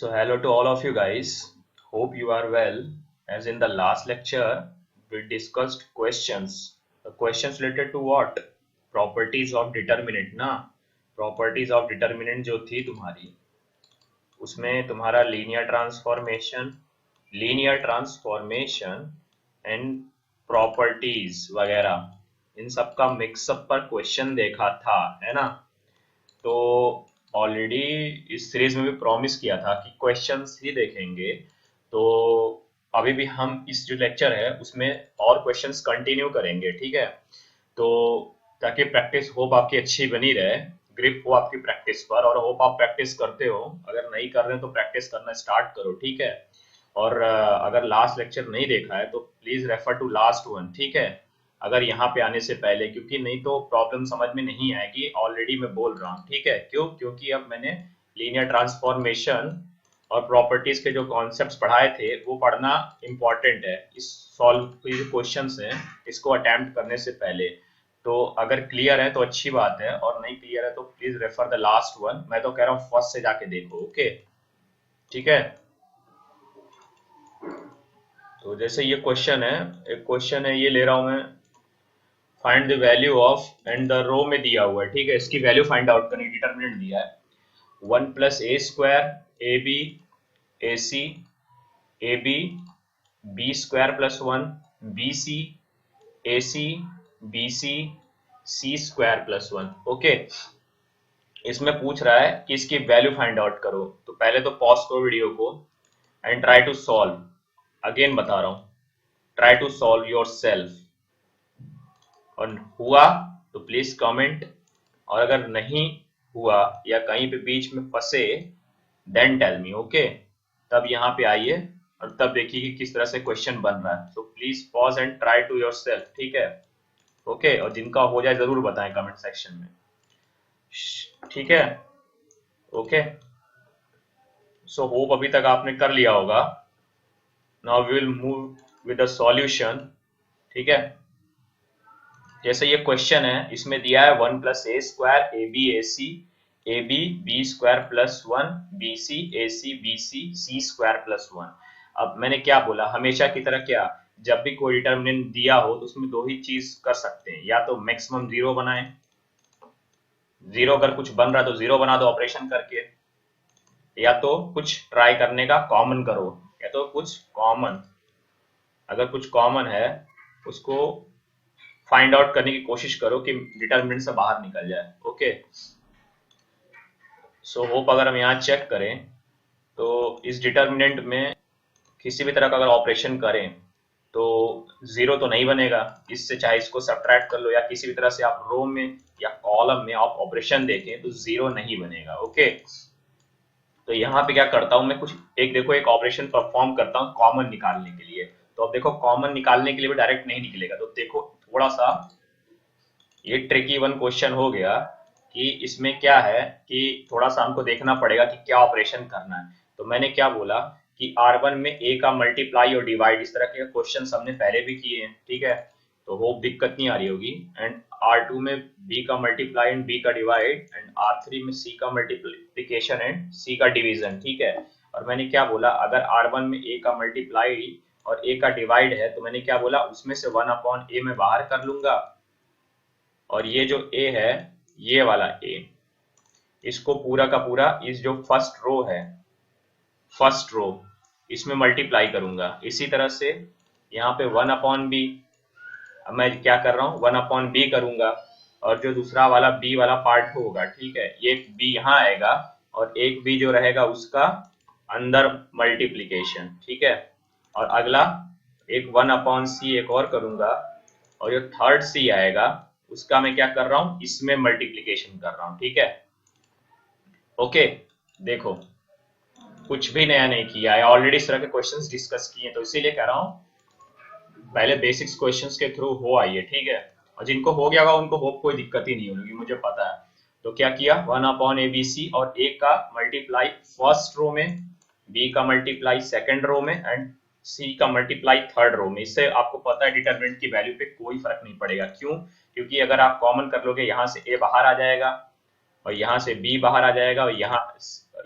So hello to all of you guys. Hope you are well. As in the last lecture, we discussed questions. The questions related to what? Properties of determinant ना? Properties of determinant जो थी तुम्हारी, उसमें तुम्हारा linear transformation and properties वगैरह इन सब का mix up पर क्वेश्चन देखा था, है ना? तो ऑलरेडी इस सीरीज में भी प्रॉमिस किया था कि क्वेश्चंस ही देखेंगे। तो अभी भी हम इस जो लेक्चर है उसमें और क्वेश्चंस कंटिन्यू करेंगे, ठीक है? तो ताकि प्रैक्टिस होप आपकी अच्छी बनी रहे, ग्रिप हो आपकी प्रैक्टिस पर, और होप आप प्रैक्टिस करते हो। अगर नहीं कर रहे हो तो प्रैक्टिस करना स्टार्ट करो, ठीक है? और अगर लास्ट लेक्चर नहीं देखा है तो please refer to last one, ठीक है? अगर यहाँ पे आने से पहले, क्योंकि नहीं तो प्रॉब्लम समझ में नहीं आएगी। ऑलरेडी मैं बोल रहा हूँ, ठीक है? क्यों? क्योंकि अब मैंने लीनियर ट्रांसफॉर्मेशन और प्रॉपर्टीज के जो कॉन्सेप्ट्स पढ़ाए थे वो पढ़ना इम्पोर्टेंट है इस सॉल्व जो क्वेश्चंस हैं इसको अटेम्प्ट करने से पहले। तो अगर क्लियर है तो अच्छी बात है, और नहीं क्लियर है तो please refer the last one. मैं तो कह रहा हूँ फर्स्ट से जाके देखो, ओके? ठीक है। तो जैसे ये क्वेश्चन है, एक क्वेश्चन है, ये ले रहा हूं मैं। Find the value of, and the row में दिया हुआ है, ठीक है? इसकी वैल्यू फाइंड आउट करनी, डिटरमिनेंट दिया है 1 + a² ab ac ab b² + 1 bc ac bc c² + 1। Okay, इसमें पूछ रहा है कि इसकी वैल्यू फाइंड आउट करो। तो पहले तो पॉज करो वीडियो को and try to solve. Again बता रहा हूं, try to solve yourself. और हुआ तो प्लीज कमेंट, और अगर नहीं हुआ या कहीं पे बीच में फंसे देन टेल मी, ओके? तब यहाँ पे आइए और तब देखिए कि किस तरह से क्वेश्चन बन रहा है। So please pause and try to yourself, ठीक है? ओके, और जिनका हो जाए जरूर बताएं कमेंट सेक्शन में, ठीक है? ओके, सो होप अभी तक आपने कर लिया होगा। Now we will move with the solution, ठीक है? जैसे ये क्वेश्चन है, इसमें दिया है 1 + a² ab ac ab b² + 1 bc ac bc c² + 1। अब मैंने क्या बोला, हमेशा की तरह क्या, जब भी कोई डिटरमिनेंट दिया हो तो उसमें दो ही चीज कर सकते हैं, या तो मैक्सिमम जीरो बनाएं, जीरो अगर कुछ बन रहा है तो जीरो बना दो ऑपरेशन करके, या तो कुछ ट्राई करने का कॉमन करो, या तो कुछ कॉमन, अगर कुछ कॉमन है उसको फाइंड आउट करने की कोशिश करो कि डिटरमिनेंट से बाहर निकल जाए, ओके? सो होप अगर हम यहाँ चेक करें तो इस डिटरमिनेंट में किसी भी तरह का अगर ऑपरेशन करें तो जीरो तो नहीं बनेगा इससे, चाहे इसको सब्ट्रैक्ट कर लो या किसी भी तरह से आप रो में या कॉलम में आप ऑपरेशन देखें तो जीरो नहीं बनेगा, ओके? तो यहाँ पे क्या करता हूं मैं, कुछ एक देखो एक ऑपरेशन परफॉर्म करता हूँ कॉमन निकालने के लिए। तो अब देखो कॉमन निकालने के लिए भी डायरेक्ट नहीं निकलेगा, तो देखो थोड़ा सा ये ट्रिकी वन क्वेश्चन हो गया कि इसमें क्या है कि थोड़ा सा हमको देखना पड़ेगा कि क्या ऑपरेशन करना है। तो मैंने क्या बोला कि R1 में a का मल्टीप्लाई और डिवाइड, इस तरह के क्वेश्चन हमने पहले भी किए हैं, ठीक है? तो होप दिक्कत नहीं आ रही होगी। एंड R2 में b का मल्टीप्लाई एंड b का डिवाइड, एंड R3 में c का मल्टीप्लीकेशन एंड c का डिवीजन, ठीक है? और मैंने क्या बोला, अगर R1 में a का मल्टीप्लाई और a का डिवाइड है तो मैंने क्या बोला, उसमें से 1/a में बाहर कर लूंगा, और ये जो a है, ये वाला a, इसको पूरा का पूरा इस जो फर्स्ट रो है, फर्स्ट रो, इसमें मल्टीप्लाई करूंगा। इसी तरह से यहाँ पे 1/b, अब मैं क्या कर रहा हूँ 1/b करूंगा, और जो दूसरा वाला b वाला पार्ट होगा, ठीक है, ये b यहाँ आएगा और एक b जो रहेगा उसका अंदर मल्टीप्लीकेशन, ठीक है? और अगला एक 1/c एक और करूंगा, और जो थर्ड c आएगा उसका मैं क्या कर रहा हूँ, इसमें मल्टीप्लीकेशन कर रहा हूँ, ठीक है? ओके, देखो कुछ भी नया नहीं किया है, ऑलरेडी इस तरह के क्वेश्चंस डिस्कस किए हैं, तो इसीलिए कह रहा हूँ पहले बेसिक्स क्वेश्चंस के थ्रू हो आइए, ठीक है? और जिनको हो गया होगा उनको होप कोई दिक्कत ही नहीं होगी, मुझे पता है। तो क्या किया, 1/abc और a का मल्टीप्लाई फर्स्ट रो में, b का मल्टीप्लाई सेकंड रो में, एंड c का मल्टीप्लाई थर्ड रो में। इससे आपको पता है डिटरमिनेंट की वैल्यू पे कोई फर्क नहीं पड़ेगा। क्यों? क्योंकि अगर आप कॉमन कर लोगे, यहाँ से a बाहर आ जाएगा और यहाँ से b बाहर आ जाएगा, और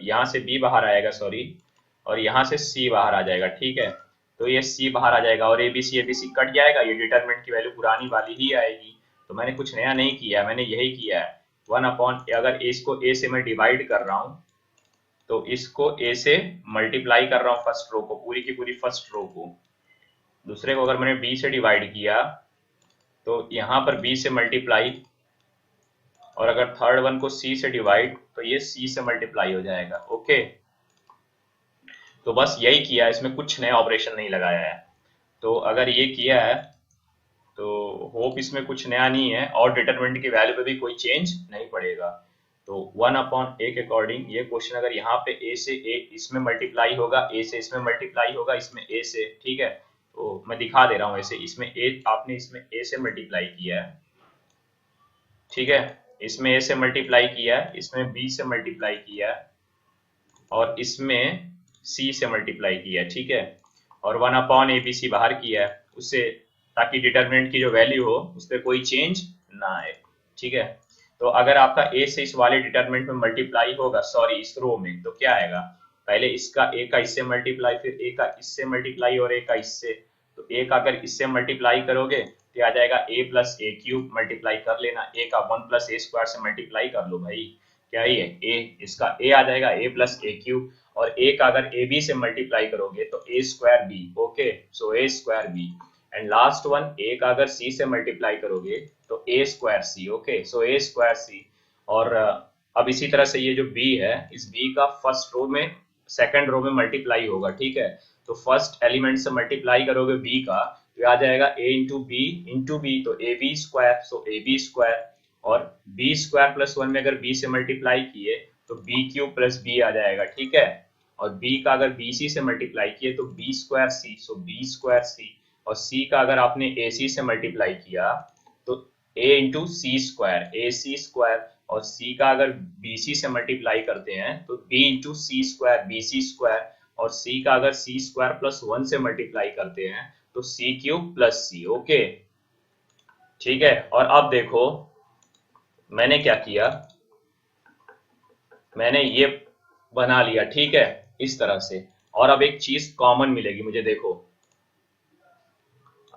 यहाँ से b बाहर आएगा, सॉरी, और यहाँ से सी बाहर आ जाएगा, ठीक है। तो ये सी बाहर आ जाएगा और एबीसी कट जाएगा, ये डिटरमिनेंट की वैल्यू पुरानी वाली ही आएगी। तो मैंने कुछ नया नहीं किया, मैंने यही किया है 1 अपॉन, अगर इसको ए से मैं डिवाइड कर रहा हूँ तो इसको ए से मल्टीप्लाई कर रहा हूँ, फर्स्ट रो को, पूरी की पूरी फर्स्ट रो को। दूसरे को अगर मैंने बी से डिवाइड किया तो यहाँ पर बी से मल्टीप्लाई, और अगर थर्ड वन को सी से डिवाइड तो ये सी से मल्टीप्लाई हो जाएगा। ओके, तो बस यही किया है, इसमें कुछ नया ऑपरेशन नहीं लगाया है। तो अगर ये किया है तो होप इसमें कुछ नया नहीं है, और डिटरमिनेंट की वैल्यू पे भी कोई चेंज नहीं पड़ेगा। तो 1/a के अकॉर्डिंग ये क्वेश्चन, अगर यहाँ पे a से a इसमें मल्टीप्लाई होगा, a से इसमें मल्टीप्लाई होगा, इसमें a से, ठीक है। तो मैं दिखा दे रहा हूँ, ऐसे इसमें a, आपने इसमें a से मल्टीप्लाई किया है, ठीक है, इसमें a से मल्टीप्लाई किया है, इसमें b से मल्टीप्लाई किया है, और इसमें c से मल्टीप्लाई किया है, ठीक है। और 1/abc बाहर किया है उससे, ताकि डिटरमिनेंट की जो वैल्यू हो उस पर कोई चेंज ना आए, ठीक है। तो अगर आपका a से इस वाले डिटरमिनेंट में मल्टीप्लाई होगा, सॉरी इस रो में, तो क्या आएगा, पहले इसका a का इससे मल्टीप्लाई, फिर a का इससे मल्टीप्लाई और a का इससे। तो a का अगर इससे मल्टीप्लाई करोगे तो आ जाएगा a plus A cube, multiply कर लेना, a का 1 प्लस ए स्क्वायर से मल्टीप्लाई कर लो भाई, क्या ही है a, इसका a आ जाएगा a प्लस ए क्यूब, और a का अगर ए बी से मल्टीप्लाई करोगे तो a square b, okay, so a square b. And last one, a का अगर c से मल्टीप्लाई करोगे तो a square c, okay, so a square c। और अब इसी तरह से ये जो b है, इस b का फर्स्ट रो में सेकंड रो में मल्टीप्लाई होगा, ठीक है। तो फर्स्ट एलिमेंट से मल्टीप्लाई करोगे b का तो आ जाएगा a इंटू बी, तो a b square, so a b square. और बी स्क्वायर प्लस 1 में अगर बी से मल्टीप्लाई किए तो बी क्यूब प्लस बी आ जाएगा, ठीक है। और बी का अगर बी सी से मल्टीप्लाई किए तो बी स्क्वायर सी, सो बी स्क्वायर सी। और सी का अगर आपने ए सी से मल्टीप्लाई किया तो ए इंटू सी स्क्वायर, ए सी स्क्वायर। और सी का अगर बी सी से मल्टीप्लाई करते हैं तो बी इंटू सी स्क्वायर, बी सी स्क्वायर। और सी का अगर सी स्क्वायर प्लस 1 से मल्टीप्लाई करते हैं तो सी क्यूब प्लस सी, ओके, ठीक है। और अब देखो मैंने क्या किया, मैंने ये बना लिया, ठीक है, इस तरह से। और अब एक चीज कॉमन मिलेगी मुझे, देखो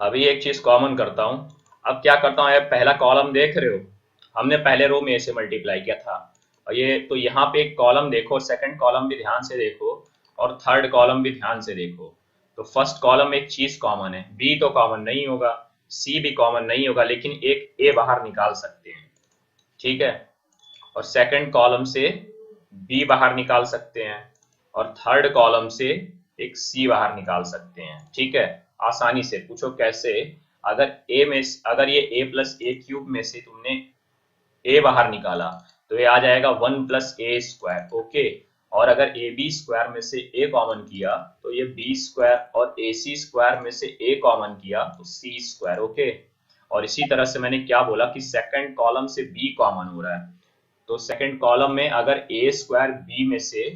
अभी एक चीज कॉमन करता हूं। अब क्या करता हूं, पहला कॉलम देख रहे हो, हमने पहले रो में से मल्टीप्लाई किया था, और ये तो यहाँ पे एक कॉलम देखो, सेकंड कॉलम भी ध्यान से देखो, और थर्ड कॉलम भी ध्यान से देखो। तो फर्स्ट कॉलम में एक चीज कॉमन है, बी तो कॉमन नहीं होगा, सी भी कॉमन नहीं होगा, लेकिन एक ए बाहर निकाल सकते हैं, ठीक है। और सेकंड कॉलम से बी बाहर निकाल सकते हैं, और थर्ड कॉलम से एक सी बाहर निकाल सकते हैं, ठीक है, आसानी से। पूछो कैसे, अगर ए में, अगर ये ए प्लस ए क्यूब में से तुमने ए बाहर निकाला तो ये आ जाएगा 1 प्लस ए स्क्वायर, ओके। और अगर ए बी स्क्वायर में से ए कॉमन किया तो ये बी स्क्वायर, और ए सी स्क्वायर में से ए कॉमन किया तो सी स्क्वायर, ओके। और इसी तरह से मैंने क्या बोला कि सेकंड कॉलम से बी कॉमन हो रहा है, तो सेकंड कॉलम में अगर ए स्क्वायर बी में से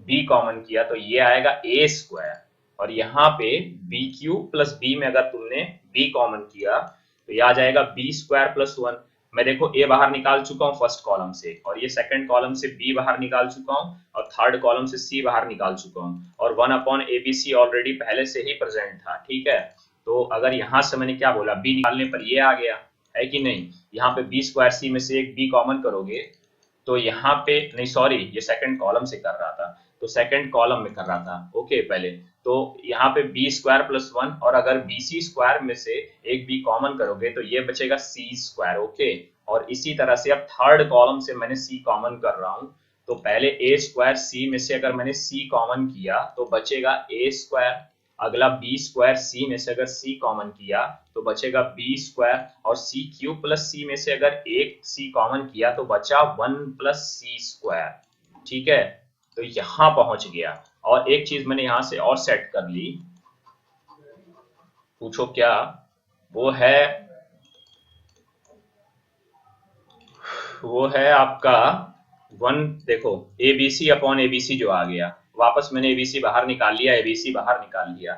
बी कॉमन किया तो ये आएगा ए स्क्वायर। और यहाँ पे बी क्यूब प्लस बी में अगर तुमने बी कॉमन किया तो ये आ जाएगा बी स्क्वायर प्लस 1। मैं देखो ए बाहर निकाल चुका हूँ फर्स्ट कॉलम से, और ये सेकंड कॉलम से बी बाहर निकाल चुका हूँ, और थर्ड कॉलम से सी बाहर निकाल चुका हूँ, और 1/abc ऑलरेडी पहले से ही प्रेजेंट था, ठीक है। तो अगर यहाँ से मैंने क्या बोला, बी निकालने पर ये आ गया है कि नहीं, यहाँ पे बी स्क्वायर सी में से एक बी कॉमन करोगे तो यहाँ पे, नहीं सॉरी, ये सेकंड कॉलम से कर रहा था, तो सेकंड कॉलम में कर रहा था, ओके पहले। तो यहाँ पे बी स्क्वायर प्लस 1, और अगर बी सी स्क्वायर में से एक बी कॉमन करोगे तो ये बचेगा सी स्क्वायर, ओके। और इसी तरह से अब थर्ड कॉलम से मैंने सी कॉमन कर रहा हूँ, तो पहले ए स्क्वायर सी में से अगर मैंने सी कॉमन किया तो बचेगा ए स्क्वायर। अगला बी स्क्वायर सी में से अगर सी कॉमन किया तो बचेगा बी स्क्वायर, और सी क्यूब प्लस सी में से अगर एक सी कॉमन किया तो बचा 1 प्लस सी स्क्वायर, ठीक है। तो यहां पहुंच गया, और एक चीज मैंने यहां से और सेट कर ली, पूछो क्या, वो है आपका 1, देखो एबीसी अपॉन एबीसी जो आ गया, वापस मैंने एबीसी बाहर निकाल लिया, एबीसी बाहर निकाल लिया,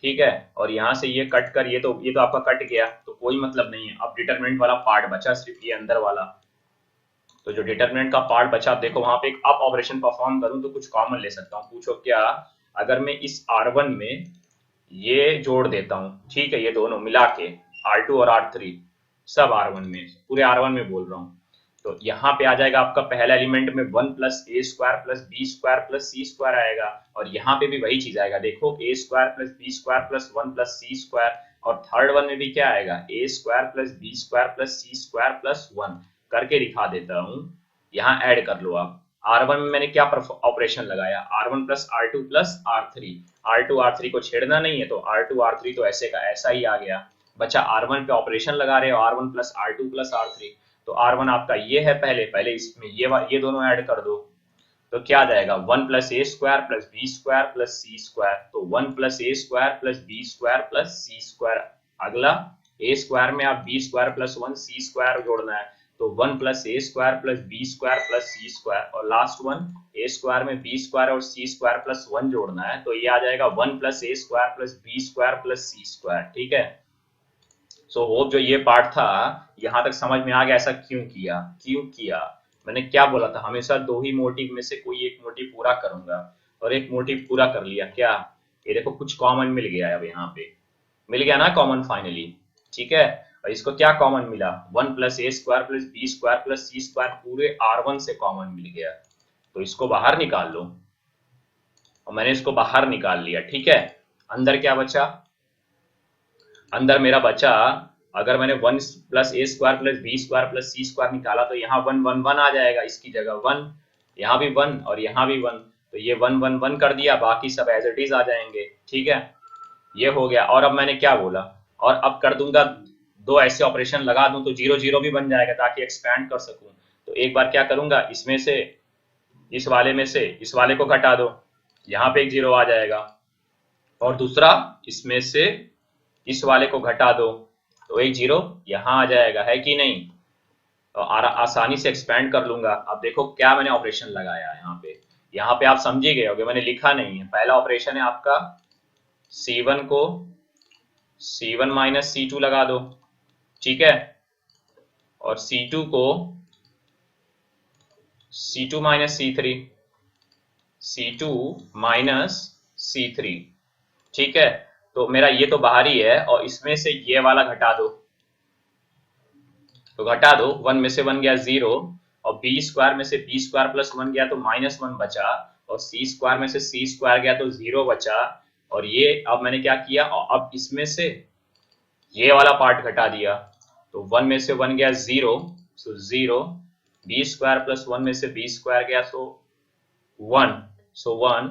ठीक है। और यहाँ से ये कट कर, ये तो आपका कट गया, तो कोई मतलब नहीं है। अब डिटरमिनेंट वाला पार्ट बचा सिर्फ ये अंदर वाला, तो जो डिटरमिनेंट का पार्ट बचा, देखो वहां पे एक अप ऑपरेशन परफॉर्म करूं तो कुछ कॉमन ले सकता हूँ, पूछो क्या, अगर मैं इस R1 में ये जोड़ देता हूँ, ठीक है, ये दोनों मिला के R2 और R3 सब R1 में, पूरे R1 में बोल रहा हूँ, तो यहाँ पे आ जाएगा आपका पहला एलिमेंट में 1 plus a square plus b square plus c square आएगा, और यहाँ पे भी वही चीज आएगा, देखो a square plus b square plus 1 plus c square, और थर्ड वन में भी क्या आएगा, a square plus b square plus c square plus 1 करके दिखा देता हूँ। यहाँ ऐड कर लो आप, R1 में मैंने क्या ऑपरेशन लगाया, R1 plus R2 plus R3, R2 R3 को छेड़ना नहीं है, तो R2 R3 तो ऐसे का ऐसा ही आ गया, बच्चा R1 पे ऑपरेशन लगा रहे हो, R1 plus R2 plus R3, तो R1 आपका ये है, पहले इसमें ये दोनों ऐड कर दो, तो क्या आ जाएगा 1 plus a square plus b square plus c square, तो 1 plus a square plus b square plus c square, अगला ए स्क्वायर में आप b square plus 1 c square जोड़ना है, तो 1 plus a square plus b square plus c square, और last one a square में b square और c square plus 1 जोड़ना है, तो ये आ जाएगा 1 plus a square plus b square plus c square. ठीक है, सो होप जो ये पार्ट था यहाँ तक समझ में आ गया, ऐसा क्यों किया मैंने क्या बोला था, हमेशा दो ही मोटिव में से कोई एक मोटिव पूरा करूंगा, और एक मोटिव पूरा कर लिया, क्या ये देखो कुछ कॉमन मिल गया, अब यहाँ पे मिल गया ना कॉमन फाइनली। ठीक है, और इसको क्या कॉमन मिला, 1 plus a square plus b square plus c square पूरे R1 से कॉमन मिल गया, तो इसको बाहर निकाल लो, और मैंने इसको बाहर निकाल लिया। ठीक है, अंदर क्या बचा, अंदर मेरा बचा, अगर मैंने 1 plus a square plus b square plus c square निकाला, तो यहाँ 1 1 1 आ जाएगा, इसकी जगह 1, यहाँ भी 1 और यहाँ भी 1, तो ये 1 1 1 कर दिया, बाकी सब एज इट इज आ जाएंगे। ठीक है, ये हो गया, और अब मैंने क्या बोला, और अब कर दूंगा दो ऐसे ऑपरेशन लगा दूं तो 0 0 भी बन जाएगा, ताकि एक्सपैंड कर सकूं। तो एक बार क्या करूंगा, इसमें से इस वाले में से इस वाले को घटा दो, यहाँ पे एक 0 आ जाएगा, और दूसरा इसमें से इस वाले को घटा दो, तो एक 0 यहाँ आ जाएगा, है कि नहीं, तो आसानी से एक्सपैंड कर लूंगा। अब देखो क्या मैंने ऑपरेशन लगाया यहाँ पे आप समझ ही गए होगे, मैंने लिखा नहीं है, पहला ऑपरेशन है आपका C1 को C1 माइनस C2 लगा दो, ठीक है, और C2 को C2 minus C3, C2 minus C3, ठीक है, तो मेरा ये तो बाहरी है, और इसमें से ये वाला घटा दो, तो घटा दो, 1 में से 1 गया 0, और बी स्क्वायर में से बी स्क्वायर प्लस 1 गया तो -1 बचा, और सी स्क्वायर में से सी स्क्वायर गया तो 0 बचा, और ये अब मैंने क्या किया, और अब इसमें से ये वाला पार्ट घटा दिया, तो 1 में से 1 गया 0, सो 0, बी स्क्वायर प्लस 1 में से बी स्क्वायर गया so 1, so 1,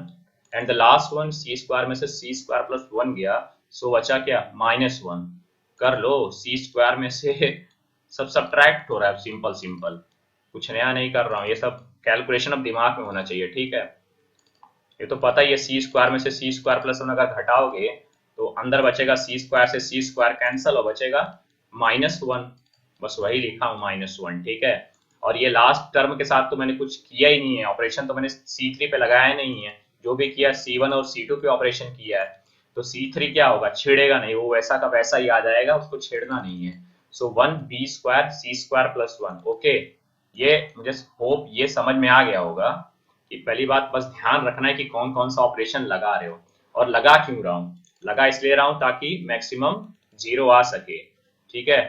and the last one c square में से सी स्क्वायर प्लस 1 गया, सो बचा क्या -1, कर लो, सी स्क्वायर में से सब सब्ट्रैक्ट हो रहा है, सिंपल कुछ नया नहीं कर रहा हूँ, ये सब कैलकुलेशन अब दिमाग में होना चाहिए। ठीक है, ये तो पता ही है, सी स्क्वायर में से सी स्क्वायर प्लस 1 अगर घटाओगे तो अंदर बचेगा सी स्क्वायर से सी स्क्वायर कैंसल, और बचेगा -1, बस वही लिखा हूँ -1। ठीक है, और ये लास्ट टर्म के साथ तो मैंने कुछ किया ही नहीं है, ऑपरेशन तो मैंने C3 पे लगाया नहीं है, जो भी किया C1 और C2 पे ऑपरेशन किया है, तो C3 क्या होगा, छेड़ेगा नहीं, वो वैसा का वैसा ही आ जाएगा, उसको छेड़ना नहीं है। सो 1 बी स्क्वायर सी स्क्वायर प्लस 1। ओके, ये मुझे होप ये समझ में आ गया होगा कि पहली बात बस ध्यान रखना है कि कौन कौन सा ऑपरेशन लगा रहे हो, और लगा क्यों रहा हूँ, लगा इसलिए रहा हूँ ताकि मैक्सिमम 0 आ सके। ठीक है,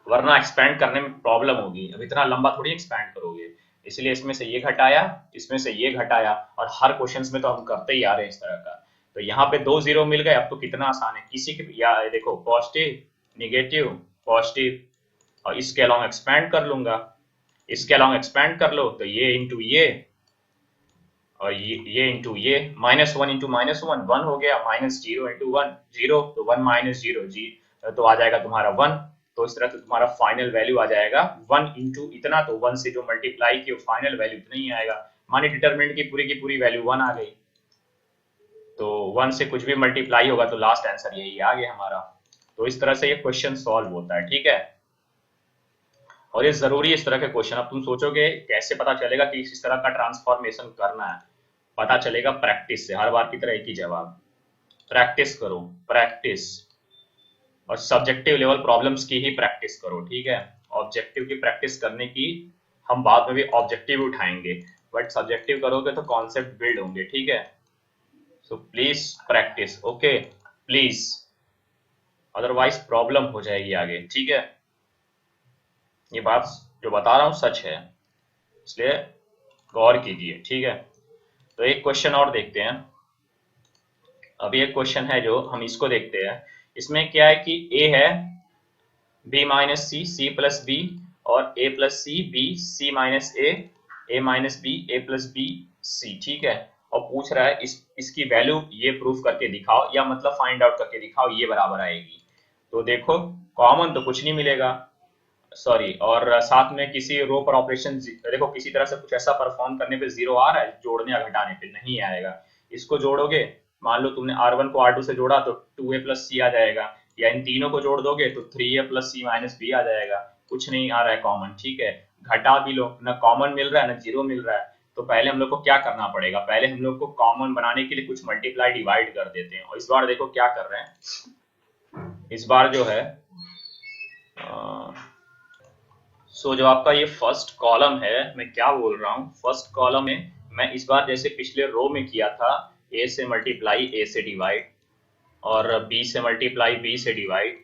वरना एक्सपैंड करने में प्रॉब्लम होगी, अब इतना लंबा थोड़ी एक्सपैंड करोगे, इसलिए इसमें से ये घटाया, इसमें से ये घटाया, और हर क्वेश्चंस में तो हम करते ही आ रहे हैं इस तरह का। तो यहाँ पे 2 0 मिल गए, अब तो कितना आसान है, किसी के या देखो पॉजिटिव निगेटिव पॉजिटिव, और इसके अलोंग एक्सपैंड कर लूंगा, इसके अलोंग एक्सपैंड कर लो, तो ये इंटू ये, और ये इंटू ये, -1 इंटू -1 1 हो गया, -0 इंटू 1 0, तो 1 माइनस 0 जी, तो आ जाएगा तुम्हारा 1, तो इस तरह से तुम्हारा फाइनल वैल्यू आ जाएगा 1 इंटू इतना, तो 1 से जो मल्टीप्लाई किया फाइनल वैल्यू इतना ही आएगा, मानी डिटरमिनेंट की पूरी वैल्यू 1 आ गई, तो 1 से कुछ भी मल्टीप्लाई होगा तो लास्ट आंसर यही आ गया हमारा। तो इस तरह से ये क्वेश्चन सॉल्व होता है। ठीक है, और ये जरूरी है इस तरह के क्वेश्चन। अब तुम सोचोगे कैसे पता चलेगा कि इस तरह का ट्रांसफॉर्मेशन करना है, पता चलेगा प्रैक्टिस से, हर बार की तरह एक ही जवाब, प्रैक्टिस करो, प्रैक्टिस, और सब्जेक्टिव लेवल प्रॉब्लम्स की ही प्रैक्टिस करो। ठीक है, ऑब्जेक्टिव की प्रैक्टिस करने की हम बाद में भी ऑब्जेक्टिव उठाएंगे, बट सब्जेक्टिव करोगे तो कॉन्सेप्ट बिल्ड होंगे, ठीक है। So please practice, okay please, otherwise problem हो जाएगी आगे, ठीक है। ये बात जो बता रहा हूँ सच है, इसलिए गौर कीजिए, ठीक है। तो एक क्वेश्चन और देखते हैं। अभी एक क्वेश्चन है जो हम इसको देखते हैं। इसमें क्या है कि ए है B minus c, C plus B, और ए plus c, B, C minus A minus B, a plus b, c, ठीक है। और पूछ रहा है इसकी वैल्यू ये प्रूफ करके दिखाओ, या मतलब फाइंड आउट करके दिखाओ ये बराबर आएगी। तो देखो कॉमन तो कुछ नहीं मिलेगा, सॉरी, और साथ में किसी रो पर ऑपरेशन, देखो किसी तरह से कुछ ऐसा परफॉर्म करने पे जीरो आ रहा है, जोड़ने या घटाने पे नहीं आएगा। इसको जोड़ोगे, मान लो तुमने R1 को R2 से जोड़ा तो 2a प्लस सी आ जाएगा, या इन तीनों को जोड़ दोगे तो 3a प्लस सी माइनस बी आ जाएगा। कुछ नहीं आ रहा है कॉमन, ठीक है। घटा भी लो, ना कॉमन मिल रहा है ना जीरो मिल रहा है। तो पहले हम लोग को क्या करना पड़ेगा, पहले हम लोग को कॉमन बनाने के लिए कुछ मल्टीप्लाई डिवाइड कर देते हैं। और इस बार देखो क्या कर रहे हैं, इस बार जो है जो आपका ये फर्स्ट कॉलम है, मैं क्या बोल रहा हूँ, फर्स्ट कॉलम में मैं इस बार जैसे पिछले रो में किया था, ए से मल्टीप्लाई ए से डिवाइड, और बी से मल्टीप्लाई बी से डिवाइड,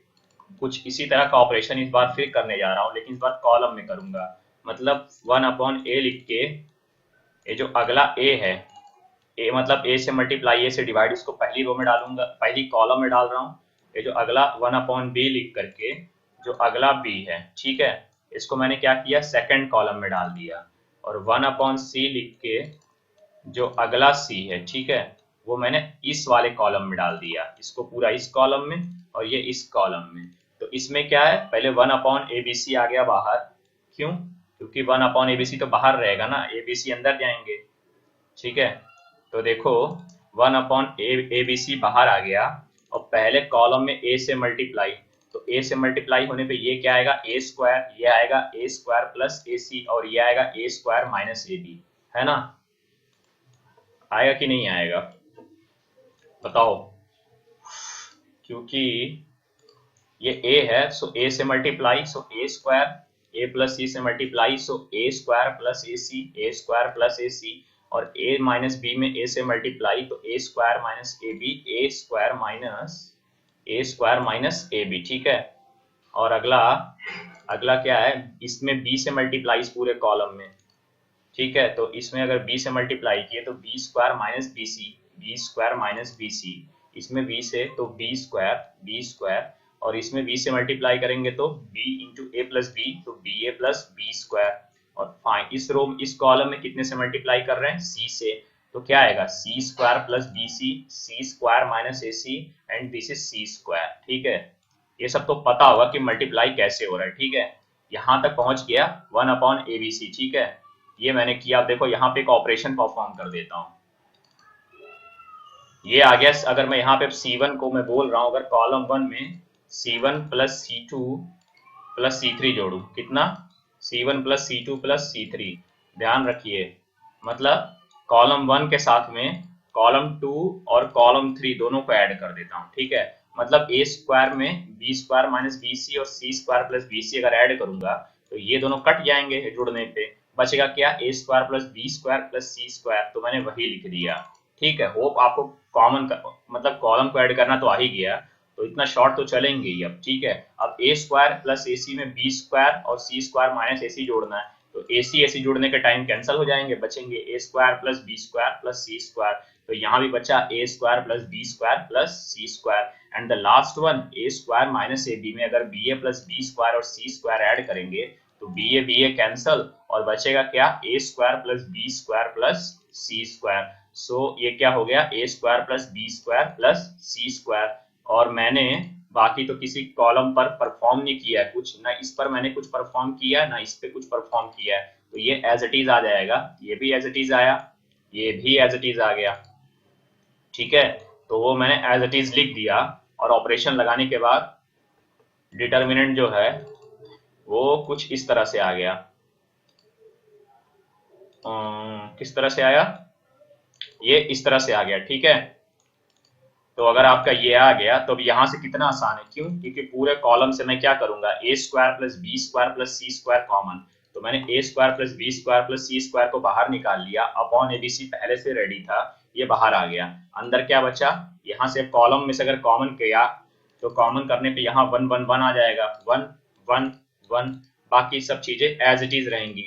कुछ इसी तरह का ऑपरेशन इस बार फिर करने जा रहा हूँ, लेकिन इस बार कॉलम में करूंगा। मतलब 1/a लिख के, ये जो अगला ए है, ए मतलब ए से मल्टीप्लाई ए से डिवाइड, इसको पहली रो में डालूंगा, पहली कॉलम में डाल रहा हूँ। ये जो अगला 1/b लिख करके जो अगला b है, ठीक है, इसको मैंने क्या किया, सेकंड कॉलम में डाल दिया। और 1/c लिख के जो अगला c है, ठीक है, वो मैंने इस वाले कॉलम में डाल दिया, इसको पूरा इस कॉलम में और ये इस कॉलम में। तो इसमें क्या है, पहले 1/abc आ गया बाहर, क्यों, क्योंकि 1/abc तो बाहर रहेगा ना, abc अंदर जाएंगे, ठीक है। तो देखो 1/abc बाहर आ गया, और पहले कॉलम में a से मल्टीप्लाई, तो a से मल्टीप्लाई होने पे ये क्या आएगा, a स्क्वायर, ये आएगा a स्क्वायर प्लस ac, और ये आएगा a स्क्वायर माइनस ab, है ना। आएगा कि नहीं आएगा बताओ, क्योंकि ये a है, सो a से multiply, so a square, a plus c से multiply, so a square plus ac, a square plus ac, और a माइनस b में a से मल्टीप्लाई, तो a square minus ab, a square minus ab, ठीक है। और अगला अगला क्या है, इसमें b से मल्टीप्लाई इस पूरे कॉलम में, ठीक है। तो इसमें अगर b से मल्टीप्लाई किए तो b square minus bc, b square minus bc, इसमें b से तो b स्क्वायर, और इसमें b से मल्टीप्लाई करेंगे तो b इंटू ए प्लस बी, तो ba प्लस बी स्क्वायर। और फाइन इस कॉलम में कितने से मल्टीप्लाई कर रहे हैं, c से, तो क्या आएगा, c square plus bc, c square minus ac, and this is c square, ठीक है। ये सब तो पता होगा कि मल्टीप्लाई कैसे हो रहा है, ठीक है। यहां तक पहुंच गया 1/abc, ठीक है। ये मैंने किया, देखो यहाँ पे एक ऑपरेशन परफॉर्म कर देता हूँ, ये आ गया। अगर मैं यहाँ पे C1 को मैं बोल रहा हूँ, अगर कॉलम 1 में C1 plus C2 plus C3 जोड़ू, कितना, C1 plus C2 plus C3, ध्यान रखिए, मतलब कॉलम 1 के साथ में कॉलम 2 और कॉलम 3 दोनों को ऐड कर देता हूँ, ठीक है। मतलब a स्क्वायर में b स्क्वायर माइनस bc और c स्क्वायर प्लस bc अगर ऐड करूंगा तो ये दोनों कट जाएंगे जुड़ने पे, बचेगा क्या, a square plus b square plus c square, तो मैंने वही लिख दिया, ठीक है। होप आपको कॉमन मतलब कॉलम को ऐड करना तो आ ही गया, तो इतना शॉर्ट तो चलेंगे ही अब, ठीक है। अब a स्क्वायर प्लस ac में b स्क्वायर और c स्क्वायर माइनस ac जोड़ना है, तो ac जोड़ने के टाइम कैंसिल हो जाएंगे, बचेंगे a square plus b square plus c square, तो यहाँ भी बचा a square plus b square plus c square, and the last one a square minus ab में अगर ba प्लस b स्क्वायर और c स्क्वायर ऐड करेंगे तो ba cancel, और बचेगा क्या, a square plus b square plus c square. So ये क्या हो गया, a square plus b square plus c square. और मैंने बाकी तो किसी कॉलम पर परफॉर्म नहीं किया है कुछ, ना इस पर मैंने कुछ परफॉर्म किया है, ना इस पे कुछ परफॉर्म किया है, तो ये एज इट इज आ जाएगा, ये भी एज इट इज आया, ये भी एज इट इज आ गया, ठीक है। तो वो मैंने एज इट इज लिख दिया, और ऑपरेशन लगाने के बाद डिटर्मिनेंट जो है वो कुछ इस तरह से आ गया। किस तरह से आया, ये इस तरह से आ गया, ठीक है। तो अगर आपका ये आ गया तो अब यहां से कितना आसान है, क्यों, क्योंकि पूरे कॉलम से मैं क्या करूंगा, a square plus b square plus c square common, तो मैंने a square plus b square plus c square को बाहर निकाल लिया, अपॉन एबीसी पहले से रेडी था, ये बाहर आ गया। अंदर क्या बचा, यहाँ से कॉलम में से अगर कॉमन किया तो कॉमन करने पे यहाँ 1 1 1 आ जाएगा, 1 1 1, बाकी सब चीजें एज इट इज रहेंगी।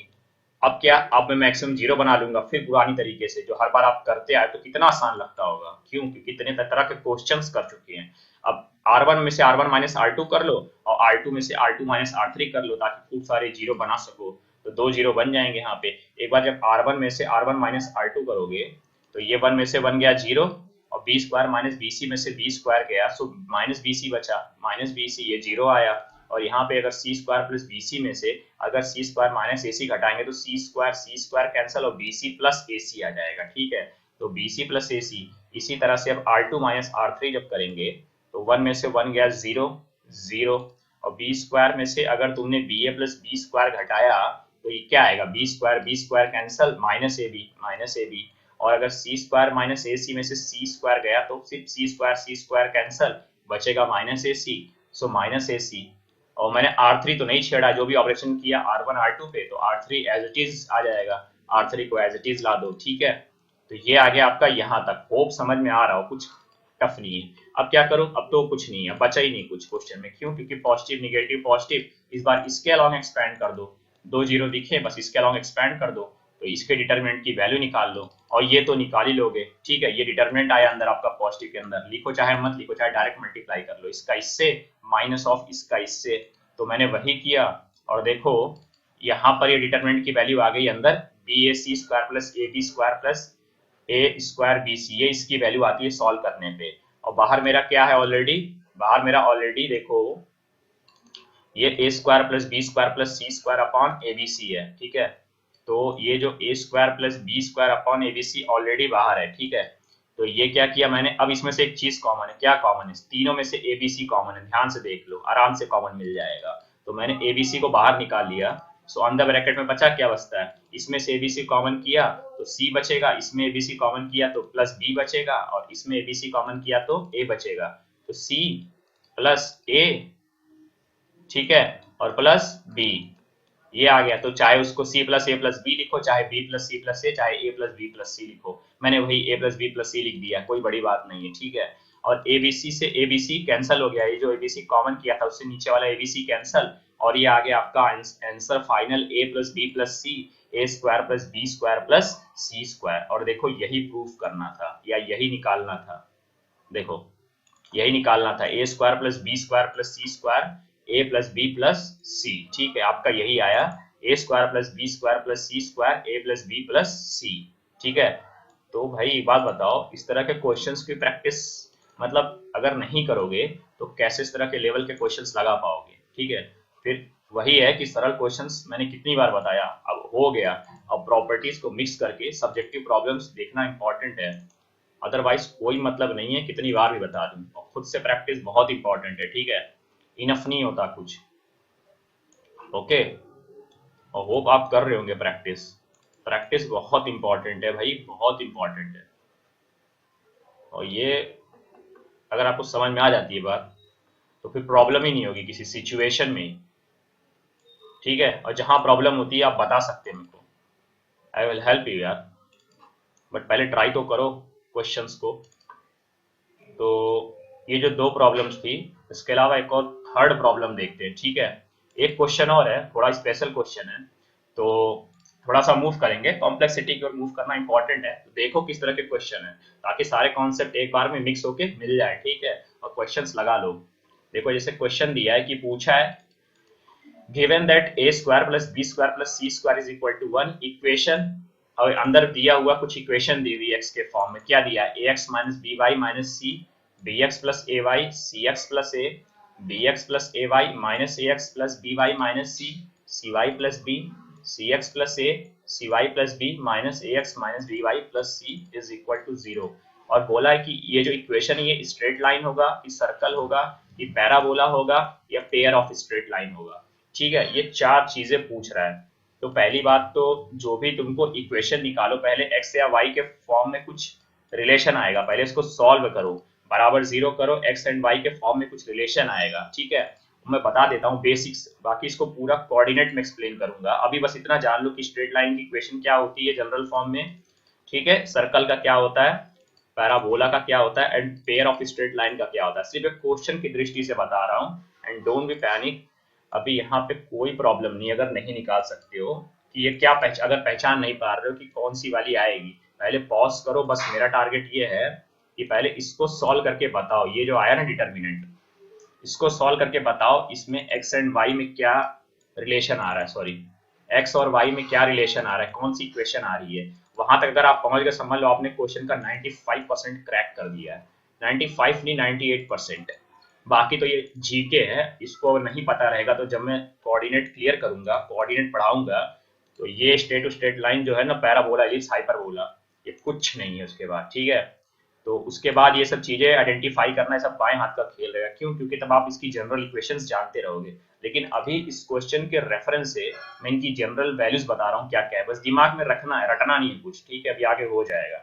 अब क्या, अब मैं मैक्सिमम 0 बना लूंगा फिर पुरानी तरीके से, जो हर बार आप करते आए तो कितना आसान लगता होगा, क्यों, क्योंकि इतने तरह के क्वेश्चंस कर चुके हैं। अब R1 में से R1 माइनस R2 कर लो और R2 में से R2 माइनस R3 कर लो, ताकि खूब सारे जीरो बना सको, तो 2 जीरो बन जाएंगे यहाँ पे। एक बार जब R1 में से R1 माइनस R2 करोगे तो ये 1 में से बन गया 0, और b square minus b c में से बी स्क्वायर गया, सो माइनस बी सी बचा, माइनस बी सी, ये 0 आया। और यहाँ पे अगर सी स्क्वायर प्लस बी सी में से अगर सी स्क्वायर माइनस ए सी घटाएंगे तो सी स्क्वायर कैंसिल और बी सी प्लस ए सी आ जाएगा, ठीक है। तो बी सी प्लस ए सी, इसी तरह से अब R2 माइनस R3 जब करेंगे तो 1 में से 1 गया 0 0, और बी स्क्वायर में से अगर तुमने b a plus b square घटाया तो ये क्या आएगा, b square cancel, minus a b, और अगर सी स्क्वायर माइनस ए सी में से सी स्क्वायर गया तो सिर्फ सी स्क्वायर कैंसिल, बचेगा minus a C, so minus a सी। और मैंने R3 तो नहीं छेड़ा, जो भी ऑपरेशन किया R1 R2 पे, तो R3 एज इट इज आ जाएगा, R3 को एज इट इज ला दो, ठीक है। तो ये आ गया आपका यहाँ तक, होप समझ में आ रहा हो, कुछ टफ नहीं है। अब क्या करो, अब तो कुछ नहीं है, बचा ही नहीं कुछ क्वेश्चन में, क्यों, क्योंकि पॉजिटिव निगेटिव पॉजिटिव, इस बार इसके अलॉन्ग एक्सपैंड कर दो, 2 जीरो दिखे बस इसके अलॉन्ग एक्सपैंड कर दो, तो इसके डिटरमिनेंट की वैल्यू निकाल लो, और ये तो निकाल ही लोगे, ठीक है। ये डिटरमिनेंट आया अंदर आपका पॉजिटिव के अंदर, लिखो चाहे मत लिखो, चाहे डायरेक्ट मल्टीप्लाई कर लो, इसका इससे माइनस ऑफ इसका इससे, तो मैंने वही किया। और देखो यहाँ पर ये डिटरमिनेंट की वैल्यू आ गई अंदर, b a c square plus a b square plus a square b c, ये इसकी वैल्यू आती है सॉल्व करने पे। और बाहर मेरा क्या है ऑलरेडी, बाहर मेरा ऑलरेडी देखो ये a square plus b square plus c square upon a b c है, ठीक है। तो ये जो a square plus b square upon a b c already बाहर है, ठीक है। तो ये क्या किया मैंने, अब इसमें से एक चीज कॉमन है, क्या कॉमन है, तीनों में से ए बी सी कॉमन है, ध्यान से देख लो, आराम से कॉमन मिल जाएगा। तो मैंने ए बी सी को बाहर निकाल लिया, सो अंदर ब्रैकेट में बचा क्या बचता है, इसमें से एबीसी कॉमन किया तो सी बचेगा, इसमें एबीसी कॉमन किया तो प्लस बी बचेगा, और इसमें एबीसी कॉमन किया तो ए बचेगा, तो सी प्लस ए, ठीक है, और प्लस बी, ये आ गया। तो चाहे उसको सी प्लस ए प्लस बी लिखो, चाहे बी प्लस सी प्लस ए, चाहे ए प्लस बी प्लस सी लिखो, मैंने वही ए प्लस बी प्लस सी लिख दिया, कोई बड़ी बात नहीं है, ठीक है। और एबीसी से एबीसी कैंसिल हो गया, ये जो एबीसी कॉमन किया था उससे नीचे वाला एबीसी कैंसिल, और ये आ गया आपका answer final, a plus b plus c, a square plus b square plus c square. और देखो यही प्रूफ करना था या यही निकालना था, देखो यही निकालना था, a square plus b square plus c square, a plus b plus c, ठीक है, आपका यही आया, a square plus b square plus c square, a plus b plus c, ठीक है। तो भाई एक बात बताओ, इस तरह के क्वेश्चंस की प्रैक्टिस मतलब अगर नहीं करोगे तो कैसे इस तरह के लेवल के क्वेश्चंस लगा पाओगे, ठीक है। फिर वही है कि सरल क्वेश्चंस मैंने कितनी बार बताया, अब हो गया। अब प्रॉपर्टीज को मिक्स करके सब्जेक्टिव प्रॉब्लम्स देखना इंपॉर्टेंट है, अदरवाइज कोई मतलब नहीं है कितनी बार भी बता दूं, और खुद से प्रैक्टिस बहुत इंपॉर्टेंट है, ठीक है, इनफ नहीं होता कुछ, ओके। और होप आप कर रहे होंगे प्रैक्टिस, प्रैक्टिस बहुत इंपॉर्टेंट है भाई, बहुत इंपॉर्टेंट है। और ये अगर आपको समझ में आ जाती है बात तो फिर प्रॉब्लम ही नहीं होगी किसी सिचुएशन में, ठीक है। और जहां प्रॉब्लम होती है आप बता सकते हैं मेरे को, आई विल हेल्प यू यार, बट पहले ट्राई तो करो क्वेश्चंस को। तो ये जो 2 प्रॉब्लम्स थी, इसके अलावा एक और थर्ड प्रॉब्लम देखते हैं, ठीक है। एक क्वेश्चन और है, थोड़ा स्पेशल क्वेश्चन है, तो थोड़ा सा मूव करेंगे, कॉम्प्लेक्सिटी की ओर मूव करना इंपॉर्टेंट है। तो देखो किस तरह के क्वेश्चन है, ताकि सारे कॉन्सेप्ट एक बार में मिक्स होके मिल जाए, ठीक है, और क्वेश्चंस लगा लो। देखो जैसे क्वेश्चन दिया है कि पूछा है given that a square plus b square plus c square is equal to 1 equation, और अंदर दिया हुआ कुछ इक्वेशन दी हुई एक्स के फॉर्म में, क्या दिया है, ax minus b y minus c, b x plus a y, c x plus a, b x plus a y minus a x plus B y minus c, c y plus b, c x plus a, c y plus b minus a x minus b y plus c is equal to 0। और बोला है कि ये जो equation है ये straight line होगा, कि सर्कल होगा, कि पैराबोला होगा, या पेयर ऑफ स्ट्रेट लाइन होगा, ठीक है। ये 4 चीजें पूछ रहा है। तो पहली बात तो जो भी तुमको इक्वेशन निकालो, पहले x या y के फॉर्म में कुछ रिलेशन आएगा, पहले इसको सॉल्व करो, बराबर 0 करो, x एंड y के फॉर्म में कुछ रिलेशन आएगा, ठीक है। मैं बता देता हूँ बेसिक्स, बाकी इसको पूरा कोऑर्डिनेट में एक्सप्लेन करूंगा। अभी बस इतना जान लो कि स्ट्रेट लाइन की इक्वेशन क्या होती है जनरल फॉर्म में, ठीक है, सर्कल का क्या होता है, पैराबोला का क्या होता है, and pair of straight line का क्या होता है। सिर्फ एक क्वेश्चन की दृष्टि से बता रहा हूँ, एंड डोंट बी पैनिक। अभी यहाँ पे कोई प्रॉब्लम नहीं, अगर नहीं निकाल सकते हो कि ये क्या अगर पहचान नहीं पा रहे हो कि कौन सी वाली आएगी, पहले पॉज करो। बस मेरा टारगेट ये है कि पहले इसको सॉल्व करके बताओ, ये जो आया ना डिटर्मिनेंट, इसको सॉल्व करके बताओ इसमें एक्स एंड वाई में क्या रिलेशन आ रहा है, सॉरी एक्स और वाई में क्या रिलेशन आ रहा है, कौन सी इक्वेशन आ रही है। वहां तक अगर आप पहुंच गए, समझ लो आपने क्वेश्चन का 95% क्रैक कर दिया है। 95 नहीं 98%। बाकी तो ये जीके है, इसको नहीं पता रहेगा तो जब मैं कोऑर्डिनेट क्लियर करूंगा, कोऑर्डिनेट पढ़ाऊंगा, तो ये स्ट्रेट टू स्ट्रेट लाइन जो है ना, पैराबोला इज हाइपरबोला, ये कुछ नहीं है उसके बाद, ठीक है। तो उसके बाद ये सब चीजें आइडेंटिफाई करना, ये सब बाएं हाथ का खेल रहेगा। क्यों? क्योंकि तब आप इसकी जनरल इक्वेशंस जानते रहोगे। लेकिन अभी इस क्वेश्चन के रेफरेंस से मैं इनकी जनरल वैल्यूज बता रहा हूँ क्या क्या है, बस दिमाग में रखना है, रटना नहीं है कुछ, ठीक है। अभी आगे हो जाएगा,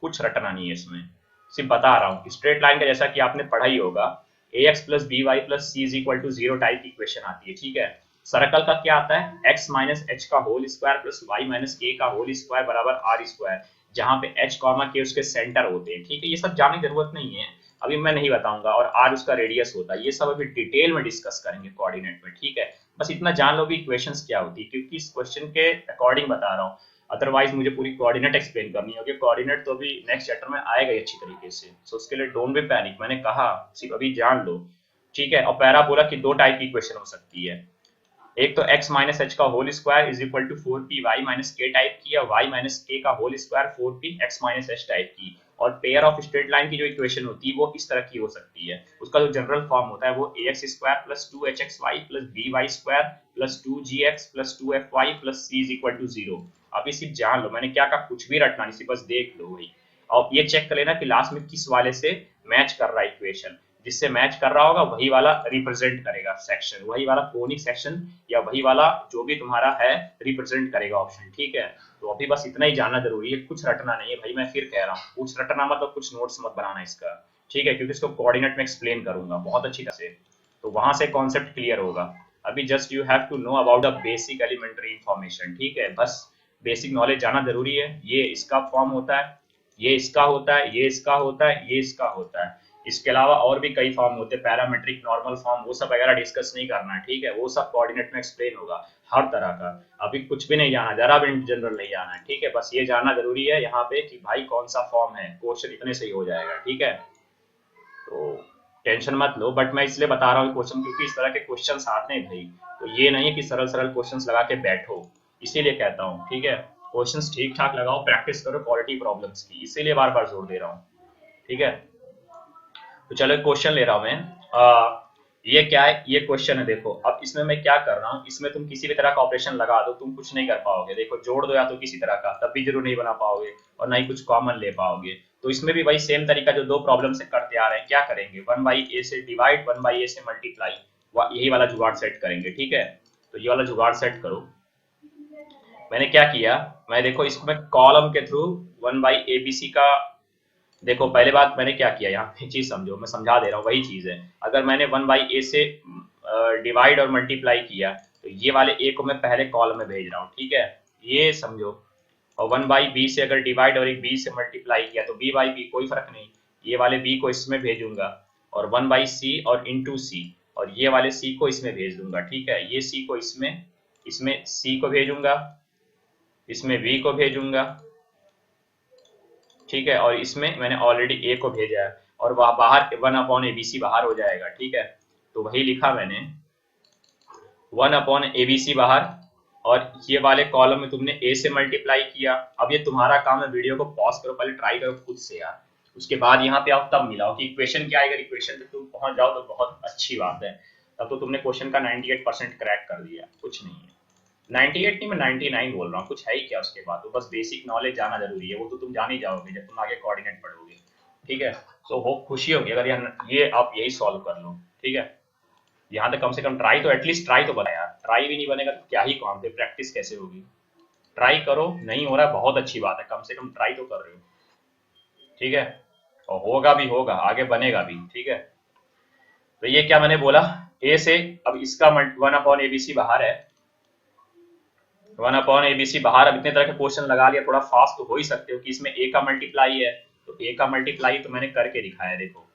कुछ रटना नहीं है इसमें, सिर्फ बता रहा हूँ। स्ट्रेट लाइन का जैसा कि आपने पढ़ा ही होगा, ax plus B y plus c is equal to 0 type की इक्वेशन आती है, ठीक है। सर्कल का क्या आता है, x माइनस एच का whole square plus y minus k का होल स्क्वायर बराबर आर स्क्वायर, जहां पे h कॉमा के उसके सेंटर होते हैं, ठीक है। ये सब जानने की जरूरत नहीं है, अभी मैं नहीं बताऊंगा। और r उसका रेडियस होता है, ये सब अभी डिटेल में डिस्कस करेंगे कोऑर्डिनेट में, ठीक है। बस इतना जान लो कि इक्वेशंस क्या होती है, क्योंकि इस क्वेश्चन के अकॉर्डिंग बता रहा हूँ। अदरवाइज मुझे पूरी कोऑर्डिनेट एक्सप्लेन करनी होगी, कोऑर्डिनेट तो अभी नेक्स्ट चैप्टर में आएगा ही अच्छी तरीके से। सो उसके लिए डोंट बी पैनिक, मैंने कहा सिर्फ अभी जान लो, ठीक है। और पैराबोला की दो टाइप की इक्वेशन हो सकती है, एक तो x माइनस एच का whole square is equal to 4p y minus k type की, या y माइनस के का whole square 4p x minus h type की। और पेयर ऑफ स्ट्रेट लाइन की जो इक्वेशन होती है वो इस तरह की हो सकती है, उसका जो जनरल फॉर्म होता है वो ax square plus 2hxy plus by square plus 2gx plus 2fy plus c is equal to 0। अभी सिर्फ जान लो, मैंने क्या कहा, कुछ भी रटना नहीं, सिर्फ बस देख लो वही। और ये चेक कर लेना कि लास्ट में किस वाले से मैच कर रहा है इक्वेशन, जिससे मैच कर रहा होगा वही वाला रिप्रेजेंट करेगा सेक्शन, वही वाला कोनिक सेक्शन या वही वाला जो भी तुम्हारा है रिप्रेजेंट करेगा ऑप्शन, ठीक है। तो अभी बस इतना ही जानना जरूरी है, कुछ रटना नहीं है भाई। मैं फिर कह रहा हूँ, कुछ रटना मतलब कुछ नोट्स मत बनाना इसका, ठीक है, क्योंकि इसको कोऑर्डिनेट में एक्सप्लेन करूंगा बहुत अच्छी तरह से, तो वहां से कॉन्सेप्ट क्लियर होगा। अभी just you have to know about the basic elementary information, ठीक है। बस बेसिक नॉलेज जाना जरूरी है। ये इसका फॉर्म होता है, ये इसका होता है, ये इसका होता है, ये इसका होता है। इसके अलावा और भी कई फॉर्म होते हैं, पैरामेट्रिक, नॉर्मल फॉर्म, वो सब वगैरह डिस्कस नहीं करना है, ठीक है। वो सब कोऑर्डिनेट में एक्सप्लेन होगा हर तरह का। अभी कुछ भी नहीं जाना, जरा भी जनरल नहीं जाना है, ठीक है। बस ये जानना जरूरी है यहाँ पे कि भाई कौन सा फॉर्म है, क्वेश्चन इतने से ही हो जाएगा, ठीक है। तो टेंशन मत लो, बट मैं इसलिए बता रहा हूँ क्वेश्चन, क्योंकि इस तरह के क्वेश्चन आते हैं भाई, तो ये नहीं है कि सरल सरल क्वेश्चन लगा के बैठो, इसीलिए कहता हूँ, ठीक है। क्वेश्चन ठीक ठाक लगाओ, प्रैक्टिस करो क्वालिटी प्रॉब्लम्स की, इसीलिए बार बार जोर दे रहा हूँ, ठीक है। तो चलो क्वेश्चन ले रहा हूं मैं। ये क्या है, ये क्वेश्चन है, देखो। अब इसमें मैं क्या कर रहा हूँ, इसमें तुम किसी भी तरह का ऑपरेशन लगा दो, तुम कुछ नहीं कर पाओगे। देखो जोड़ दो या तो किसी तरह का, तब भी जरूर नहीं बना पाओगे, और ना ही कुछ कॉमन ले पाओगे। तो इसमें भी वही सेम तरीका जो दो प्रॉब्लम से करते आ रहे हैं, क्या करेंगे, 1/a से डिवाइड, 1/a से मल्टीप्लाई, यही वाला जुगाड़ सेट करेंगे, ठीक है। तो ये वाला जुगाड़ सेट करो। मैंने क्या किया, मैं देखो इसमें कॉलम के थ्रू 1/abc का, देखो पहले बात मैंने क्या किया, यहाँ पे चीज समझो, मैं समझा दे रहा हूँ, वही चीज है। अगर मैंने 1/a से डिवाइड और मल्टीप्लाई किया, तो ये वाले a को मैं पहले कॉलम में भेज रहा हूँ, ठीक है, ये समझो। और 1/b से अगर डिवाइड और एक b से मल्टीप्लाई किया, तो b/b कोई फर्क नहीं, ये वाले b को इसमें भेजूंगा, और 1/c और इंटू c, और ये वाले c को इसमें भेज दूंगा, ठीक है। ये c को इसमें, इसमें c को भेजूंगा, इसमें v को भेजूंगा, ठीक है। और इसमें मैंने ऑलरेडी a को भेजा है, और वह बाहर 1/abc बाहर हो जाएगा, ठीक है। तो वही लिखा मैंने, 1/abc बाहर, और ये वाले कॉलम में तुमने a से मल्टीप्लाई किया। अब ये तुम्हारा काम है, वीडियो को पॉज करो, पहले ट्राई करो खुद से यार, उसके बाद यहाँ पे आओ, तब मिलाओ कि इक्वेशन क्या आएगा। इक्वेशन पे तुम पहुंच जाओ तो बहुत अच्छी बात है, तब तो तुमने क्वेश्चन का 98% क्रैक कर दिया, कुछ नहीं है। 98 नहीं, मैं 99 बोल रहा हूँ, कुछ है ही क्या उसके बाद। तो बस बेसिक नॉलेज जाना जरूरी है, वो तो तुम जान ही जाओगे जब तुम आगे कोऑर्डिनेट पढ़ोगे, ठीक है। तो हो खुशी होगी अगर ये आप यही सॉल्व कर लो, ठीक है। यहाँ तक कम से कम ट्राई तो, एटलीस्ट ट्राई तो बना यार। ट्राई भी नहीं बनेगा तो क्या ही काम थे, प्रैक्टिस कैसे होगी। ट्राई करो, नहीं हो रहा है बहुत अच्छी बात है, कम से कम ट्राई तो कर रहे हो, ठीक है। और होगा भी, होगा आगे बनेगा भी, ठीक है। तो ये क्या मैंने बोला, ए से, अब इसका 1/ABC बाहर है, 1/ABC बाहर। अब इतने तरह के क्वेश्चन लगा लिया, थोड़ा फास्ट तो हो ही सकते हो कि इसमें ए का मल्टीप्लाई है, तो ए का मल्टीप्लाई तो मैंने करके दिखाया, देखो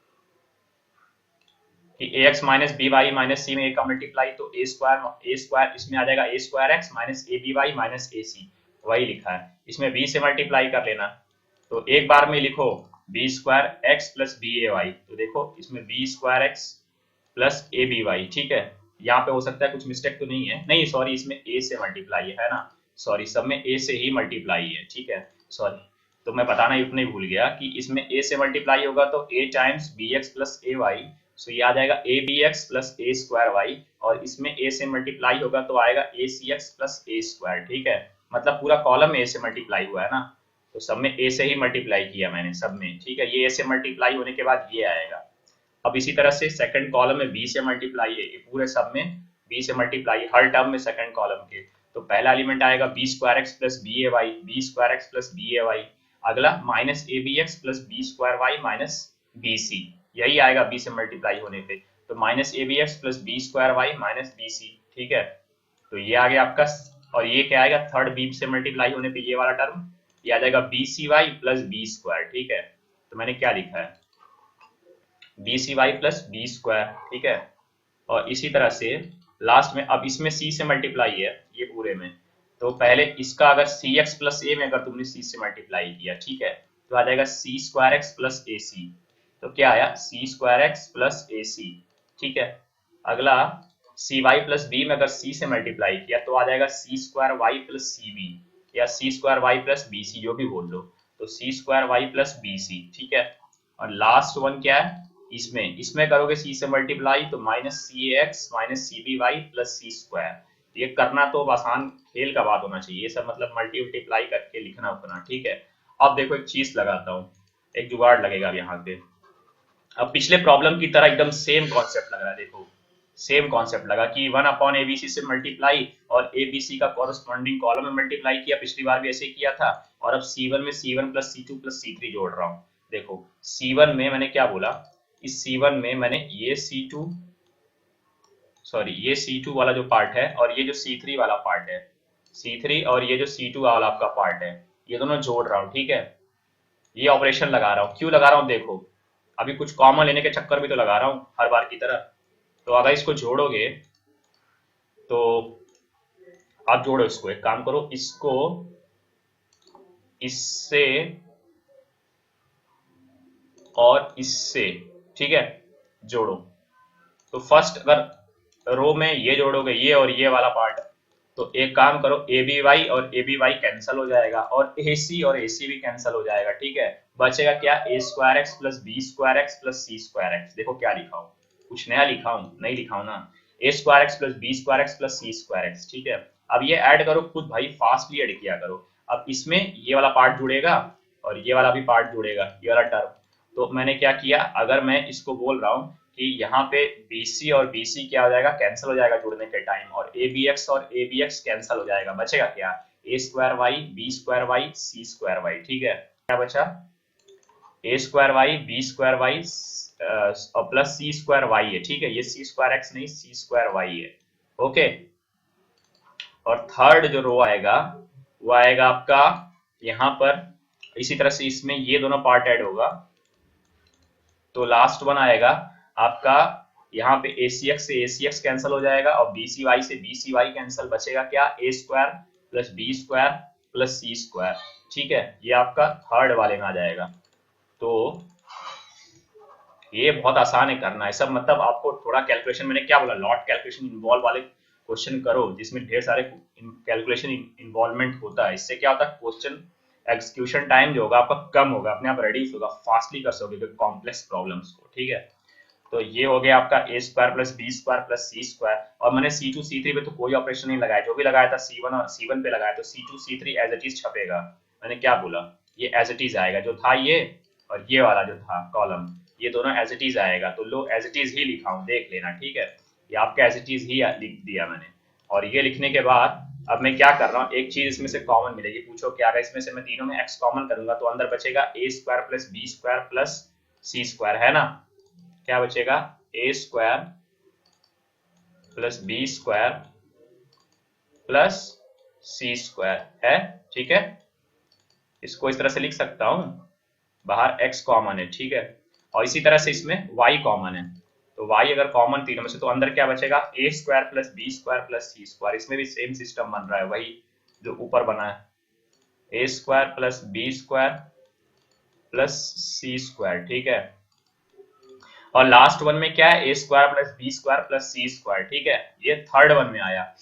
कि a x minus b y minus c में ए का मल्टीप्लाई, तो ए स्क्वायर इसमें आ जाएगा a square x minus a b y minus a c, वही लिखा है। इसमें बी से मल्टीप्लाई कर लेना, तो एक बार में लिखो b square x plus b a y, तो देखो इसमें b square x plus a b y, ठीक है। यहाँ पे हो सकता है कुछ मिस्टेक तो नहीं है, नहीं सॉरी, इसमें ए से मल्टीप्लाई है ना, सॉरी सब में ए से ही मल्टीप्लाई है, ठीक है, सॉरी। तो मैं बताना इतना ही भूल गया कि इसमें ए से मल्टीप्लाई होगा तो a times b x plus a y, so ये आ जाएगा a b x plus a square y, और इसमें ए से मल्टीप्लाई होगा तो आएगा a c x plus a square, ठीक है। मतलब पूरा कॉलम में ए से मल्टीप्लाई हुआ है ना, तो सब में ए से ही मल्टीप्लाई किया मैंने सब में, ठीक है। ये ए से मल्टीप्लाई होने के बाद ये आएगा। अब इसी तरह से सेकंड कॉलम में बी से मल्टीप्लाई है, ये पूरे सब में बी से मल्टीप्लाई हर टर्म में सेकंड कॉलम के, तो पहला एलिमेंट आएगा b square x plus b a y, b square x plus b a y. अगला minus a b x plus b square y minus b c, यही आएगा बी से मल्टीप्लाई होने पे, तो minus a b x plus b square y minus b c, ठीक है। तो ये आ गया आपका, और ये क्या आएगा थर्ड बी से मल्टीप्लाई होने पे ये वाला टर्म, ये आ जाएगा b c y plus b square, ठीक है। तो मैंने क्या लिखा है, b c y plus b square, ठीक है। और इसी तरह से लास्ट में, अब इसमें सी से मल्टीप्लाई है ये पूरे में, तो पहले इसका अगर सी एक्स प्लस ए में अगर तुमने सी से मल्टीप्लाई किया, ठीक है, तो आ जाएगा c square x plus a सी, तो क्या आया सी स्क्वायर एक्स प्लस ए सी, ठीक है। अगला सी वाई प्लस बी में अगर सी से मल्टीप्लाई किया तो आ जाएगा c square y plus c b, या c square y plus b c, जो भी बोल दो, तो c square y plus b c, ठीक है। और लास्ट वन क्या है, इसमें इसमें करोगे सी से मल्टीप्लाई तो minus c x minus c b y plus c square. ये करना तो आसान खेल का बात होना चाहिए, ये सब मतलब मल्टीप्लाई करके लिखना उतना, ठीक है। अब देखो एक चीज लगाता हूँ, एक जुगाड़ लगेगा अब यहाँ पे। अब पिछले प्रॉब्लम की तरह एकदम सेम कॉन्सेप्ट लग रहा है, देखो सेम कॉन्सेप्ट लगा कि 1/ABC से मल्टीप्लाई और ABC का कॉरस्पॉन्डिंग कॉलम में मल्टीप्लाई किया, पिछली बार भी ऐसे किया था। और अब C1 में C1 plus C2 plus C3 जोड़ रहा हूँ। देखो C1 में मैंने क्या बोला, इस C1 में मैंने ये C2, सॉरी ये C2 वाला जो पार्ट है और ये जो C3 वाला पार्ट है, C3 और ये जो C2 वाला आपका पार्ट है, ये दोनों जोड़ रहा हूँ, ठीक है। ये ऑपरेशन लगा रहा हूँ, क्यों लगा रहा हूँ देखो, अभी कुछ कॉमन लेने के चक्कर में तो लगा रहा हूँ हर बार की तरह। तो अगर इसको जोड़ोगे तो आप जोड़ो इसको, एक काम करो इसको इससे और इससे, ठीक है, जोड़ो। तो फर्स्ट अगर रो में ये जोड़ोगे ये और ये वाला पार्ट, तो एक काम करो ए बी वाई और ए बी वाई कैंसिल हो जाएगा और ए सी और ए सी भी कैंसिल हो जाएगा, ठीक है। बचेगा क्या, a square x plus b square x plus c square x. देखो क्या लिखा हूँ, कुछ नया लिखा हूँ, नहीं लिखा हूँ ना, a square x plus b square x plus c square x, ठीक है। अब ये ऐड करो खुद भाई, फास्टली ऐड किया करो। अब इसमें ये वाला पार्ट जुड़ेगा और ये वाला भी पार्ट जुड़ेगा, ये वाला टर्म। तो मैंने क्या किया, अगर मैं इसको बोल रहा हूँ कि यहाँ पे BC और BC क्या हो जाएगा, कैंसिल हो जाएगा जुड़ने के टाइम, और ABX और ABX कैंसिल हो जाएगा, बचेगा क्या, a square y b square y c square y, ठीक है। क्या बचा, a square y b square y और प्लस सी स्क्वायर वाई है, ठीक है। ये सी स्क्वायर एक्स नहीं, सी स्क्वायर वाई है, ओके। और थर्ड जो रो आएगा वो आएगा आपका यहाँ पर, इसी तरह से इसमें ये दोनों पार्ट ऐड होगा, तो लास्ट वन आएगा आपका यहाँ पे ACX से ACX कैंसिल हो जाएगा और BCY से BCY कैंसिल, बचेगा क्या, a square plus b square plus c square, ठीक है। ये आपका थर्ड वाले में आ जाएगा। तो ये बहुत आसान है करना है सब, मतलब आपको थोड़ा कैलकुलेशन, मैंने क्या बोला, लॉट कैलकुलेशन इन्वॉल्व वाले क्वेश्चन करो जिसमें ढेर सारे कैलकुलेशन इन्वॉल्वमेंट होता है। इससे क्या होता है, क्वेश्चन एग्जीक्यूशन टाइम जो होगा आपका कम होगा, अपने आप रेडी होगा, फास्टली कर सकोगे कॉम्प्लेक्स प्रॉब्लम्स को, ठीक है। तो ये हो गया आपका a square plus b square plus c square, और मैंने C2 C3 पे तो कोई ऑपरेशन नहीं लगाया, जो भी लगाया था C1 और C1 पे लगाया, तो C2 C3 as it is छपेगा। मैंने क्या बोला, ये एज इट इज आएगा, जो था ये और ये वाला जो था कॉलम, ये दोनों एज इट इज आएगा। तो लो एज इट इज ही लिखा हूँ, देख लेना, ठीक है। ये आपका एज इट इज ही लिख दिया मैंने। और ये लिखने के बाद अब मैं क्या कर रहा हूँ, एक चीज इसमें से कॉमन मिलेगी, पूछो क्या, अगर इसमें से मैं तीनों में x कॉमन करूंगा तो अंदर बचेगा a square plus b square plus c square, है ना। क्या बचेगा, a square plus b square plus c square है, ठीक है। इसको इस तरह से लिख सकता हूं, बाहर x कॉमन है, ठीक है। और इसी तरह से इसमें y कॉमन है, तो y अगर कॉमन तीनों में से तो अंदर क्या बचेगा, a square plus b square plus c square. इसमें भी सेम सिस्टम बन रहा है, वही जो ऊपर बना है, a square plus b square plus c square, ठीक है। और लास्ट वन में क्या है, a square plus b square plus c square, ठीक है। ये थर्ड वन में आया।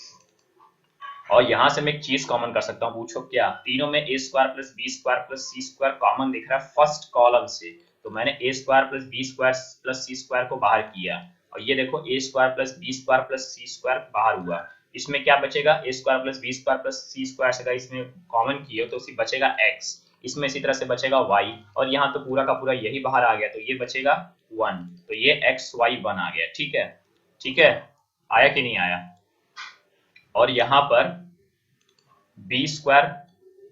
और यहां से मैं एक चीज कॉमन कर सकता हूँ, पूछो क्या, तीनों में a square plus b square plus c square common दिख रहा है फर्स्ट कॉलम से, तो मैंने a square plus b square plus c square को बाहर किया, और ये देखो a square plus b square plus c square बाहर हुआ। इसमें क्या बचेगा, a square plus b square plus c square से अगर इसमें कॉमन किए तो उसी बचेगा x, इसमें इसी तरह से बचेगा y, और यहाँ तो पूरा का पूरा यही बाहर आ गया, तो ये बचेगा 1, तो ये x y 1 आ गया, ठीक है। ठीक है, आया कि नहीं आया। और यहाँ पर b square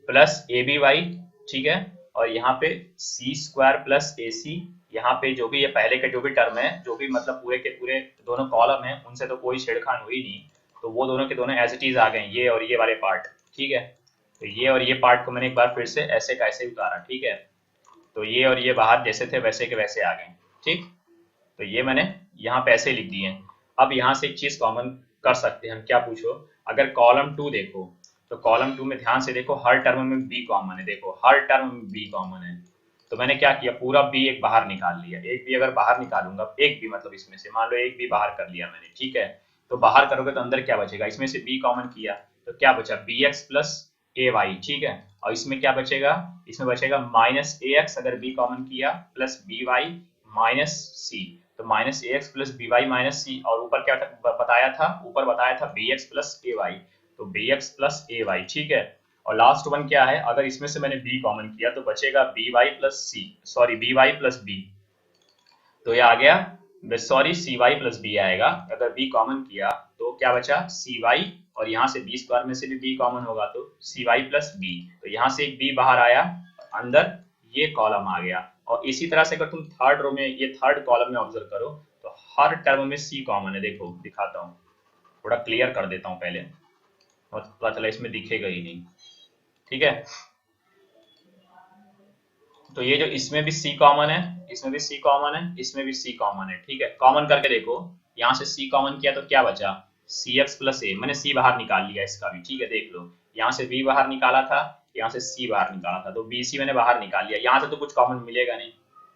plus a b y, ठीक है। और यहाँ पे सी स्क्वायर प्लस ए सी, यहाँ पे जो भी ये पहले के जो भी टर्म है, जो भी मतलब पूरे के पूरे दोनों कॉलम है, उनसे तो कोई छेड़खान हुई नहीं, तो वो दोनों के दोनों एज इट इज आ गए, ये और ये वाले पार्ट, ठीक है। तो ये और ये पार्ट को मैंने एक बार फिर से ऐसे का ऐसे उतारा, ठीक है। तो ये और ये बाहर जैसे थे वैसे के वैसे आ गए, ठीक। तो ये मैंने यहाँ पे ऐसे लिख दिए। अब यहाँ से एक चीज कॉमन कर सकते हैं हम, क्या पूछो, अगर कॉलम 2 देखो, तो कॉलम 2 में ध्यान से देखो, हर टर्म में बी कॉमन है, देखो हर टर्म में बी कॉमन है। तो मैंने क्या किया, पूरा बी एक बाहर निकाल लिया, एक बी अगर बाहर निकालूंगा, एक बी मतलब इसमें से मान लो एक बी बाहर कर लिया मैंने, ठीक है। तो बाहर करोगे तो अंदर क्या बचेगा, इसमें से बी कॉमन किया तो क्या बचा, b x plus a y, ठीक है। और इसमें क्या बचेगा, इसमें बचेगा माइनस ए एक्स अगर बी कॉमन किया plus B y minus c, तो minus a x plus B y minus c, और ऊपर क्या बताया था, ऊपर बताया था b x plus a y, तो b x plus a y, ठीक है। और लास्ट वन क्या है, अगर इसमें से मैंने b कॉमन किया तो बचेगा b y plus c, sorry b y plus b, तो ये आ गया, sorry c y plus b आएगा। अगर b कॉमन किया तो क्या बचा, सी वाई, और यहाँ से बी स्क्वायर में से भी b कॉमन होगा तो सी वाई प्लस बी, तो यहाँ से एक b बाहर आया, अंदर ये कॉलम आ गया। और इसी तरह से अगर तुम थर्ड रो में, ये थर्ड कॉलम में ऑब्जर्व करो, तो हर टर्म में c कॉमन है, देखो दिखाता हूँ, थोड़ा क्लियर कर देता हूँ पहले, और पता चला इसमें दिखेगा ही नहीं, ठीक है। तो ये जो इसमें भी c कॉमन है, इसमें भी c कॉमन है, इसमें भी c कॉमन है, ठीक है। कॉमन करके देखो, यहाँ से c कॉमन किया तो क्या बचा, सी एक्स प्लस ए, मैंने c बाहर निकाल लिया इसका भी, ठीक है। देख लो, यहाँ से b बाहर निकाला था, यहाँ से c बाहर निकाला था, तो bc मैंने बाहर निकाल लिया, यहाँ से तो कुछ कॉमन मिलेगा नहीं,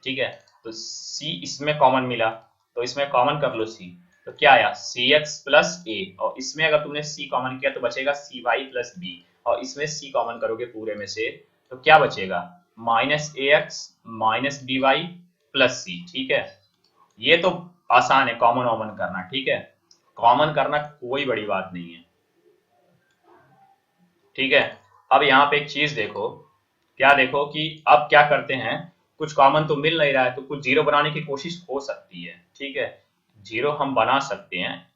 ठीक है। तो c इसमें कॉमन मिला, तो इसमें कॉमन कर लो c, तो क्या आया, सी एक्स प्लस ए, और इसमें अगर तुमने c कॉमन किया तो बचेगा सी वाई प्लस बी, और इसमें c कॉमन करोगे पूरे में से तो क्या बचेगा, minus a x minus b y plus c, ठीक है। ये तो आसान है कॉमन वॉमन करना, ठीक है, कॉमन करना कोई बड़ी बात नहीं है, ठीक है। अब यहाँ पे एक चीज देखो, क्या देखो कि अब क्या करते हैं, कुछ कॉमन तो मिल नहीं रहा है, तो कुछ जीरो बनाने की कोशिश हो सकती है, ठीक है। जीरो हम बना सकते हैं,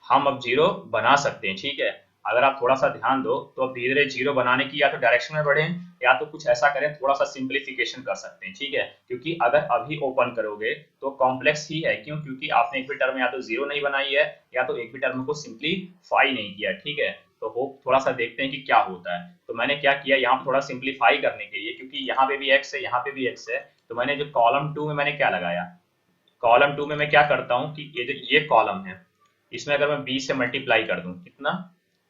हम अब जीरो बना सकते हैं, ठीक है। अगर आप थोड़ा सा ध्यान दो तो अब धीरे धीरे जीरो बनाने की या तो डायरेक्शन में बढ़े, या तो कुछ ऐसा करें, थोड़ा सा सिंप्लीफिकेशन कर सकते हैं, ठीक है। क्योंकि अगर अभी ओपन करोगे तो कॉम्प्लेक्स ही है, क्यों, क्योंकि आपने एक भी टर्म या तो जीरो नहीं बनाई है, या तो एक भी टर्म को सिंप्लीफाई नहीं किया, ठीक है। तो होप थोड़ा सा देखते हैं कि क्या होता है। तो मैंने क्या किया, यहाँ पर थोड़ा सिंप्लीफाई करने के लिए, क्योंकि यहाँ पे भी एक्स है, यहाँ पे भी एक्स है, तो मैंने जो कॉलम 2 में मैंने क्या लगाया, कॉलम 2 में मैं क्या करता हूँ कि ये जो ये कॉलम है, इसमें अगर मैं b से मल्टीप्लाई कर दूं, कितना,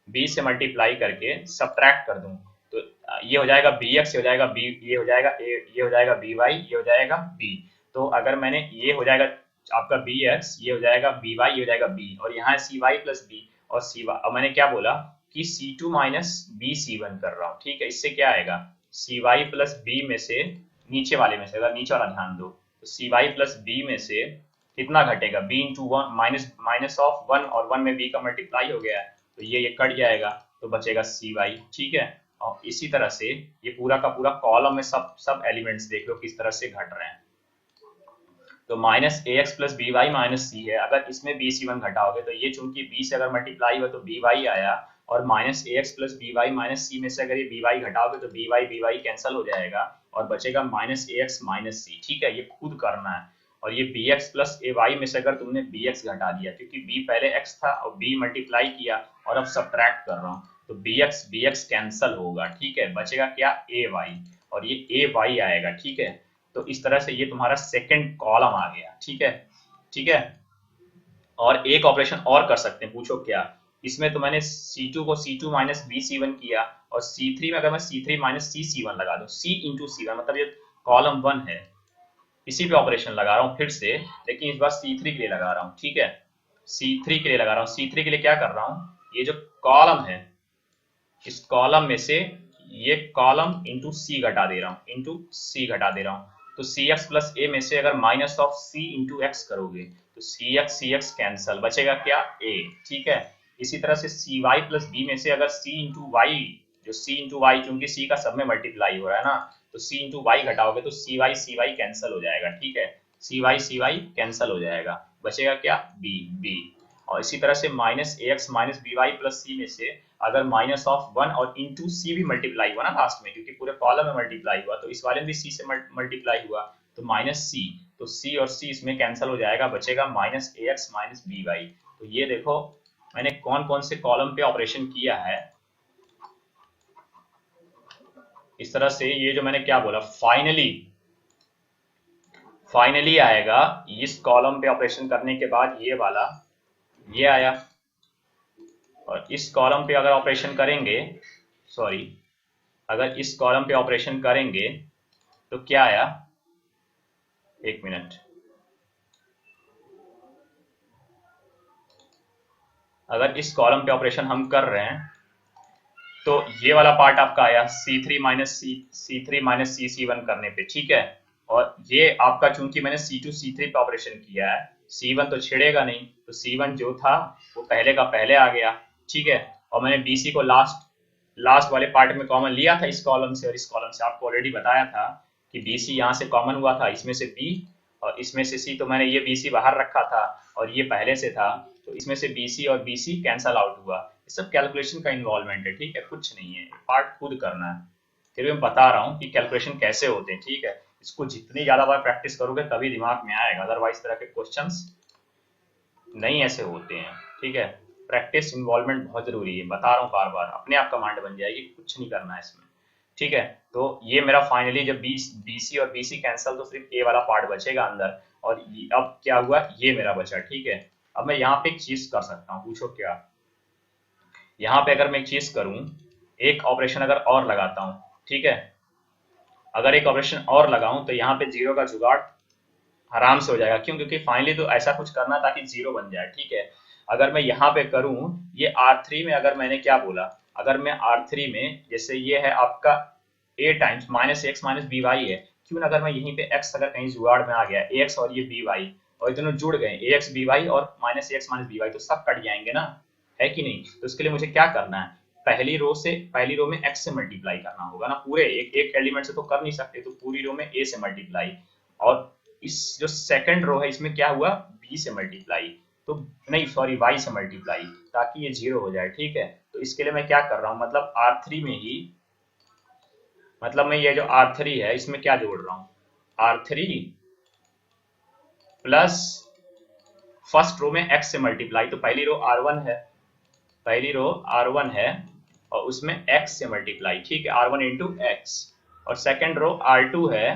b से मल्टीप्लाई करके सब्ट्रैक्ट कर दूं, तो ये हो जाएगा bx, ये हो जाएगा b, ये हो जाएगा a, ये हो जाएगा by, ये हो जाएगा b। तो अगर मैंने, ये हो जाएगा आपका bx, ये हो जाएगा by, ये हो जाएगा b, और यहाँ cy प्लस b और cy। अब मैंने क्या बोला कि c2 माइनस bc1 कर रहा हूँ, ठीक है। इससे क्या आएगा, cy प्लस b में से, नीचे वाले में से, अगर नीचे वाला ध्यान दो, तो cy प्लस b में से कितना घटेगा, b into one, minus minus of one, और वन में b का मल्टीप्लाई हो गया है, तो ये कट जाएगा, तो बचेगा cy, ठीक है। और इसी तरह से ये पूरा का पूरा कॉलम में सब एलिमेंट्स देख लो किस तरह से घट रहे हैं। तो minus a x plus B y minus c है, अगर इसमें बी सी वन घटाओगे तो ये चूंकि बी से अगर मल्टीप्लाई हुआ तो बी वाई आया, और minus a x plus B y minus c में से अगर ये बी वाई घटाओगे तो बी वाई कैंसिल हो जाएगा, और बचेगा माइनस ए एक्स माइनस सी, ठीक है। ये खुद करना है, और ये bx प्लस ay में से अगर तुमने bx घटा दिया, क्योंकि b पहले x था और b मल्टीप्लाई किया और अब सब्ट्रैक्ट कर रहा हूँ, तो bx कैंसल होगा, ठीक है, बचेगा क्या, ay, और ये ay आएगा, ठीक है। तो इस तरह से ये तुम्हारा सेकंड कॉलम आ गया, ठीक है, ठीक है। और एक ऑपरेशन और कर सकते हैं, पूछो क्या। इसमें तो मैंने C2 को C2 माइनस बी C1 किया, और C3 में अगर मैं C3 माइनस सी C1 लगा दूं, C इंटू C1, मतलब ये कॉलम 1 है, इसी पे ऑपरेशन लगा रहा हूँ फिर से, लेकिन इस बार C3 के लिए लगा रहा हूँ, ठीक है, C3 के लिए लगा रहा हूँ। C3 के लिए क्या कर रहा हूँ, ये जो कॉलम है, इस कॉलम में से ये कॉलम इंटू सी घटा दे रहा हूँ, इंटू सी घटा दे रहा हूँ। तो सी एक्स प्लस ए में से अगर minus of c into x करोगे तो सी एक्स कैंसल, बचेगा क्या, ए, ठीक है। इसी तरह से सी वाई प्लस बी में से अगर सी इंटू वाई, जो सी इंटू वाई, क्योंकि सी का सब में मल्टीप्लाई हो रहा है ना, तो सी इंटू वाई घटाओगे तो सी वाई कैंसल हो जाएगा, ठीक है, सी वाई कैंसल हो जाएगा, बचेगा क्या, बी, बी। और इसी तरह से minus a x minus b y plus c में से अगर माइनस ऑफ 1 और इंटू सी भी मल्टीप्लाई हुआ ना लास्ट में, क्योंकि पूरे कॉलम में मल्टीप्लाई हुआ, तो इस वाले में भी सी से मल्टीप्लाई हुआ, तो माइनस सी, तो सी और सी इसमें कैंसिल हो जाएगा, बचेगा minus a x minus b y. तो ये देखो मैंने कौन कौन से कॉलम पे ऑपरेशन किया है। इस तरह से ये जो मैंने क्या बोला, फाइनली आएगा, इस कॉलम पे ऑपरेशन करने के बाद ये वाला, ये आया, और इस कॉलम पे अगर ऑपरेशन करेंगे, सॉरी, अगर इस कॉलम पे ऑपरेशन करेंगे तो क्या आया, एक मिनट, अगर इस कॉलम पे ऑपरेशन हम कर रहे हैं तो ये वाला पार्ट आपका आया C3 माइनस सी C1 करने पे, ठीक है। और ये आपका, चूंकि मैंने C2 C3 पे ऑपरेशन किया है, C1 तो छिड़ेगा नहीं, तो C1 जो था वो पहले का पहले आ गया, ठीक है। और मैंने BC को लास्ट वाले पार्ट में कॉमन लिया था इस कॉलम से, और इस कॉलम से आपको ऑलरेडी बताया था कि BC यहाँ से कॉमन हुआ था, इसमें से B और इसमें से C, तो मैंने ये BC बाहर रखा था और ये पहले से था, तो इसमें से BC और BC कैंसल आउट हुआ। ये सब कैलकुलेशन का इन्वॉल्वमेंट है, ठीक है, कुछ नहीं है, पार्ट खुद करना है। फिर भी मैं बता रहा हूँ कि कैलकुलेशन कैसे होते हैं, ठीक है। इसको जितनी ज्यादा बार प्रैक्टिस करोगे तभी दिमाग में आएगा, अदरवाइज तरह के क्वेश्चंस नहीं ऐसे होते हैं, ठीक है। प्रैक्टिस इन्वॉल्वमेंट बहुत जरूरी है, बता रहा हूँ बार बार, अपने आप कमांड बन जाएगी, कुछ नहीं करना है इसमें, ठीक है। तो ये मेरा फाइनली जब BC और BC कैंसल, तो सिर्फ ए वाला पार्ट बचेगा अंदर, और अब क्या हुआ, ये मेरा बचा, ठीक है। अब मैं यहाँ पे एक चीज कर सकता हूँ, पूछो क्या। यहाँ पे अगर मैं एक चीज करूं, एक ऑपरेशन अगर और लगाता हूं, ठीक है, अगर एक ऑपरेशन और लगाऊं तो यहाँ पे जीरो का जुगाड़ आराम से हो जाएगा, क्यों, क्योंकि फाइनली तो ऐसा कुछ करना ताकि जीरो बन जाए, ठीक है। अगर मैं यहाँ पे करूं, ये R3 में अगर मैंने क्या बोला, अगर मैं R3 में, जैसे ये है आपका a times minus x minus b y है, क्यों ना अगर मैं यहीं पे x अगर कहीं जुगाड़ में आ गया, ax और ये बी वाई, और ये दोनों जुड़ गए, ax बी वाई और minus x minus b y, तो सब कट जाएंगे ना, है कि नहीं। तो इसके लिए मुझे क्या करना है, पहली रो में x से मल्टीप्लाई करना होगा ना, पूरे एक एलिमेंट से तो कर नहीं सकते, तो पूरी रो में a से मल्टीप्लाई, और इस जो सेकंड रो है इसमें क्या हुआ, b से मल्टीप्लाई, तो नहीं सॉरी y से मल्टीप्लाई, ताकि ये जीरो हो जाए, ठीक है। तो इसके लिए मैं क्या कर रहा हूँ, मतलब R3 में ही, मतलब मैं ये जो R3 है इसमें क्या जोड़ रहा हूँ, R3 प्लस फर्स्ट रो में x से मल्टीप्लाई, तो पहली रो R1 है, पहली रो R1 है और उसमें x से मल्टीप्लाई, ठीक है, R1 इंटू एक्स, और सेकेंड रो R2 है,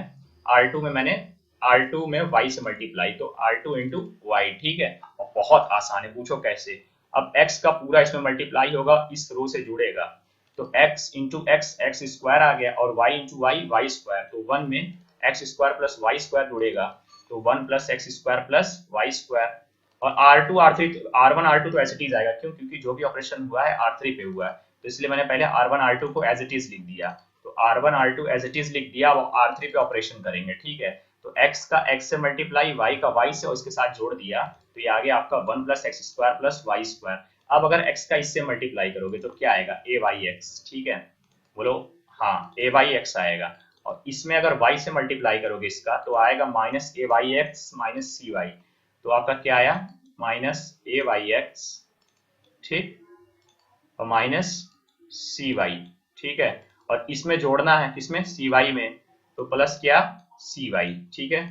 R2 में मैंने R2 में y से मल्टीप्लाई, तो R2 इंटू वाई, ठीक है। और बहुत आसान है, पूछो कैसे। अब x का पूरा इसमें मल्टीप्लाई होगा, इस रो से जुड़ेगा, तो x into x x square आ गया, और y into y y square, तो 1 में x square plus y square जुड़ेगा, तो 1 plus x square plus y square. और R2 R3 R1 R2 तो एज इट इज आएगा, क्यों, क्योंकि जो भी ऑपरेशन हुआ है R3 पे हुआ है, तो इसलिए मैंने पहले R1 R2 को एज इट इज लिख दिया, तो R1 R2 as it is लिख दिया, वो R3 पे ऑपरेशन करेंगे, ठीक है। तो x का x से मल्टीप्लाई, y का y से और इसके साथ जोड़ दिया, तो ये आ गया आपका 1 plus x square plus y square. अब अगर x का इससे मल्टीप्लाई करोगे तो क्या आएगा, a वाई एक्स, ठीक है, बोलो, हाँ, a वाई एक्स आएगा। और इसमें अगर y से मल्टीप्लाई करोगे इसका, तो आएगा minus a y x minus c y, तो आपका क्या आया, माइनस ए वाई एक्स, ठीक, और माइनस सी वाई, ठीक है। और इसमें जोड़ना है, किसमें, सी वाई में, तो प्लस क्या, सी वाई, ठीक है।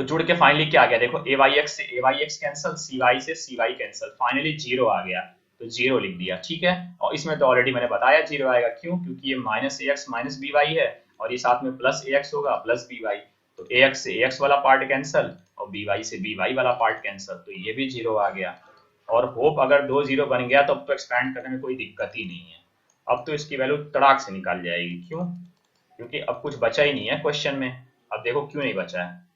तो जुड़ के फाइनली क्या आ गया, देखो ए वाई एक्स से ए वाई एक्स कैंसल, सी वाई से सी वाई कैंसल, फाइनली जीरो आ गया, तो जीरो लिख दिया, ठीक है। और इसमें तो ऑलरेडी मैंने बताया जीरो आएगा, क्यों, क्योंकि ये minus a x minus b y है, और ये साथ में प्लस ए एक्स होगा प्लस बी वाई, तो ए एक्स से ए एक्स वाला पार्ट कैंसल और बी वाई से बी वाई वाला पार्ट कैंसल, तो ये भी जीरो आ गया। और होप अगर दो जीरो बन गया तो अब तो एक्सपैंड करने में कोई दिक्कत ही नहीं है, अब तो इसकी वैल्यू तड़ाक से निकाल जाएगी, क्यों, क्योंकि अब कुछ बचा ही नहीं है क्वेश्चन में। अब देखो क्यों नहीं बचा है,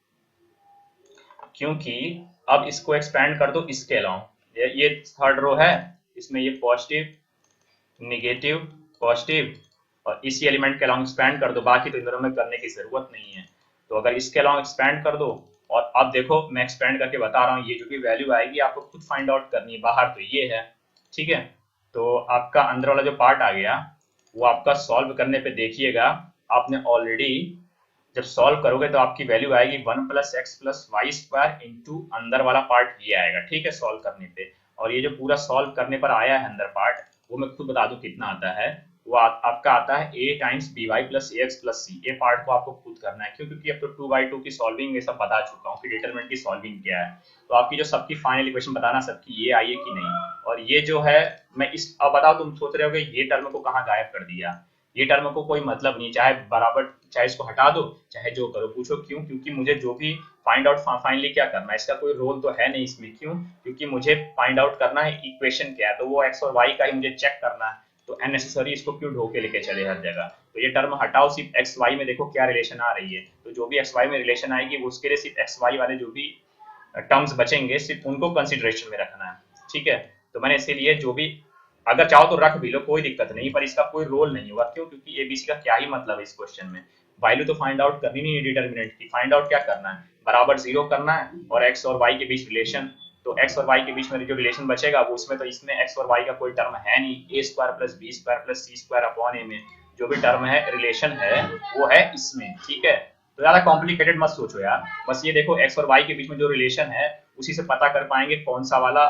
क्योंकि अब इसको एक्सपैंड कर दो इसके अलावा, ये थर्ड रो है, इसमें ये पॉजिटिव निगेटिव पॉजिटिव, और इसी एलिमेंट के अलावा एक्सपैंड कर दो, बाकी तो इन दोनों में करने की जरूरत नहीं है। तो अगर इसके अलावा एक्सपैंड कर दो, और अब देखो मैं एक्सपैंड करके बता रहा हूँ, ये जो भी वैल्यू आएगी आपको खुद फाइंड आउट करनी है, बाहर तो ये है, ठीक है। तो आपका अंदर वाला जो पार्ट आ गया वो आपका सॉल्व करने पे देखिएगा, आपने ऑलरेडी जब सॉल्व करोगे तो आपकी वैल्यू आएगी 1 plus x plus y square into अंदर वाला पार्ट ये आएगा, ठीक है, सॉल्व करने पे। और ये जो पूरा सॉल्व करने पर आया है अंदर पार्ट, वो मैं खुद बता दूं कितना आता है, वो आपका आता है a times b y plus a x plus c. A part को आपको खुद करना है, क्यों, क्योंकि अब तो 2/2 की सॉल्विंग ये सब बता चुका हूँ कि डिटरमिनेंट की सॉल्विंग क्या है। तो आपकी जो सबकी फाइनल इक्वेशन बताना सबकी ये आई है कि नहीं, और ये जो है मैं इस, अब बताओ तुम सोच रहे हो ये टर्म को कहाँ गायब कर दिया, ये टर्म को कोई मतलब नहीं, चाहे बराबर, चाहे इसको हटा दो, चाहे जो करो, पूछो क्यों, क्योंकि मुझे जो भी फाइंड आउट फाइनली क्या करना है, इसका कोई रोल तो है नहीं इसमें, क्यों, क्योंकि मुझे फाइंड आउट करना है इक्वेशन क्या है, तो वो एक्स और वाई का ही मुझे चेक करना है, तो अननेसेसरी इसको क्यों ढोके लेके चले हर जगह। तो ये टर्म हटाओ, सिर्फ एक्स वाई में देखो क्या रिलेशन आ रही है, तो जो भी एक्स वाई में रिलेशन आएगी वो उसके लिए सिर्फ एक्स वाई वाले जो भी टर्म्स बचेंगे सिर्फ उनको कंसिडरेशन में रखना है, ठीक है। तो मैंने इसीलिए जो भी, अगर चाहो तो रख भी लो कोई दिक्कत नहीं, पर इसका कोई रोल नहीं होगा, क्यों, क्योंकि एबीसी का क्या ही मतलब है इस क्वेश्चन में, वैल्यू तो फाइंड आउट करनी नहीं है डिटरमिनेंट की, फाइंड आउट क्या करना है, बराबर जीरो करना है, और एक्स और वाई के बीच रिलेशन, तो एक्स और वाई के बीच में जो रिलेशन बचेगा वो उसमें, तो इसमें एक्स और वाई का कोई टर्म है नहीं, a square plus b square plus c square upon a में जो भी टर्म है रिलेशन है वो है इसमें, ठीक है। तो ज्यादा कॉम्प्लिकेटेड मत सोचो यार, बस ये देखो एक्स और वाई के बीच में जो रिलेशन है उसी से पता कर पाएंगे कौन सा वाला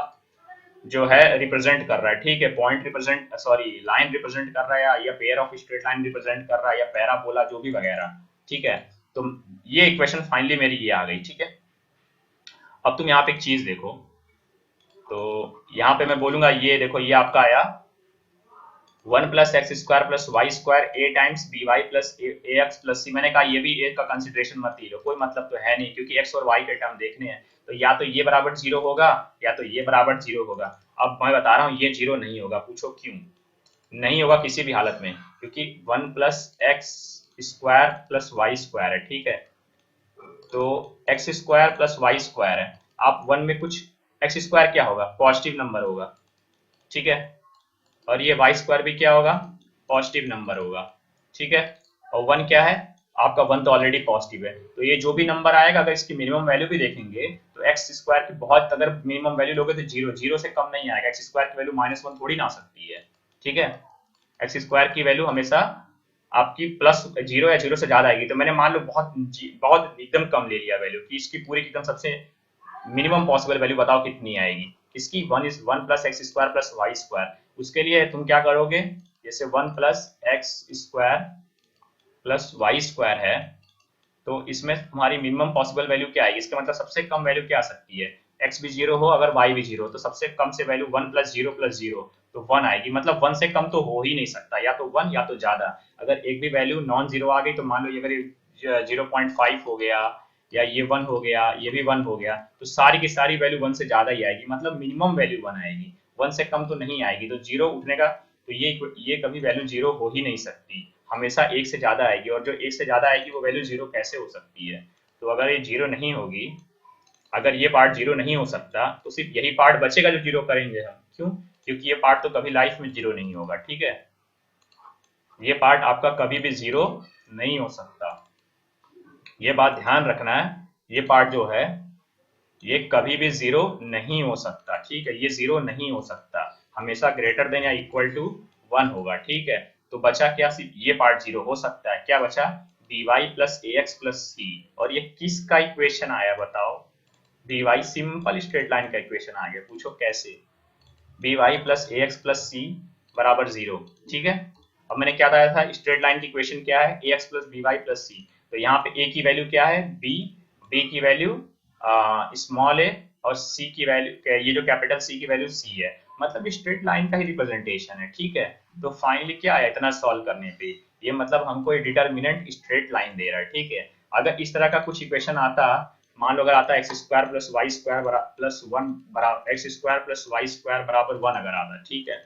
जो है रिप्रेजेंट कर रहा है, ठीक है, point represent, sorry line represent कर रहा है, या pair of straight line represent कर रहा है, या पैराबोला जो भी वगैरह, ठीक है। तो ये इक्वेशन फाइनली मेरी ये आ गई, ठीक है। अब तुम यहाँ पे एक चीज देखो, तो यहाँ पे मैं बोलूंगा ये देखो ये आपका आया 1 plus x square plus y square a times b y plus a x plus c. मैंने कहा ये भी ए का कंसिडरेशन मत लो, कोई मतलब तो है नहीं, क्योंकि एक्स और वाई के टर्म देखने हैं, तो या तो ये बराबर जीरो होगा या तो ये बराबर जीरो होगा। अब मैं बता रहा हूँ ये जीरो नहीं होगा, पूछो क्यों नहीं होगा किसी भी हालत में, क्योंकि 1 plus x square plus y square है, ठीक है, तो x square plus y square है, आप वन में कुछ एक्स स्क्वायर क्या होगा, पॉजिटिव नंबर होगा, ठीक है, और ये वाई स्क्वायर भी क्या होगा, पॉजिटिव नंबर होगा, ठीक है। और वन क्या है आपका, वन तो ऑलरेडी पॉजिटिव है, तो ये जो भी नंबर आएगा अगर इसकी मिनिमम वैल्यू भी देखेंगे तो एक्स स्क्वायर की बहुत, अगर मिनिमम वैल्यू लोगे तो जीरो, जीरो से कम नहीं आएगा, एक्स स्क्वायर की वैल्यू -1 थोड़ी ना आ सकती है, ठीक है। एक्स स्क्वायर की वैल्यू हमेशा आपकी प्लस जीरो या जीरो से ज्यादा आएगी, तो मैंने मान लो बहुत बहुत एकदम कम ले लिया वैल्यू कि इसकी पूरी एकदम सबसे मिनिमम पॉसिबल वैल्यू बताओ कितनी आएगी इसकी, 1 plus x square plus y square. उसके लिए तुम क्या करोगे, जैसे 1 plus x square plus y square है, तो इसमें तुम्हारी मिनिमम पॉसिबल वैल्यू क्या आएगी, इसका मतलब सबसे कम वैल्यू क्या आ सकती है, एक्स भी जीरो हो अगर वाई भी जीरो, तो सबसे कम से वैल्यू 1 प्लस जीरो तो 1 आएगी, मतलब 1 से कम तो हो ही नहीं सकता, या तो 1 या तो ज्यादा। अगर एक भी वैल्यू नॉन जीरो आ गई तो मान लो अगर 0.5 हो गया या ये 1 हो गया, ये भी 1 हो गया, तो सारी की सारी वैल्यू 1 से ज्यादा ही आएगी, मतलब मिनिमम वैल्यू 1 आएगी, 1 से कम तो नहीं आएगी। तो जीरो उठने का, तो ये कभी वैल्यू जीरो हो ही नहीं सकती, हमेशा एक से ज्यादा आएगी, और जो एक से ज्यादा आएगी वो वैल्यू जीरो कैसे हो सकती है। तो अगर ये जीरो नहीं होगी, अगर ये पार्ट जीरो नहीं हो सकता तो सिर्फ यही पार्ट बचेगा जो जीरो करेंगे हम, क्यों, क्योंकि ये पार्ट तो कभी लाइफ में जीरो नहीं होगा, ठीक है, ये पार्ट आपका कभी भी जीरो नहीं हो सकता, ये बात ध्यान रखना है, ये पार्ट जो है ये कभी भी जीरो नहीं हो सकता, ठीक है, ये जीरो नहीं हो सकता, हमेशा ग्रेटर देन या इक्वल टू 1 होगा, ठीक है। तो बचा क्या, सिर्फ ये पार्ट जीरो हो सकता है, क्या बचा, b y plus a x plus c. और ये किसका इक्वेशन आया बताओ, b y, simple straight line का इक्वेशन आ गया, पूछो कैसे, b y plus a x plus c बराबर जीरो, ठीक है। अब मैंने क्या बताया था, स्ट्रेट लाइन की इक्वेशन क्या है, A x plus B y plus C, तो यहाँ पे ए की वैल्यू क्या है, बी, बी की वैल्यू स्मॉल ए और सी की वैल्यू, ये जो कैपिटल सी की वैल्यू सी है, मतलब स्ट्रेट लाइन का ही रिप्रेजेंटेशन है। ठीक है, तो फाइनली क्या है इतना सॉल्व करने पे, ये मतलब हमको ये डिटर्मिनेंट स्ट्रेट लाइन दे रहा है। ठीक है, अगर इस तरह का कुछ इक्वेशन आता, मान लो अगर आता x square plus y square plus one बराबर x square plus y square बराबर वन अगर आता, ठीक है,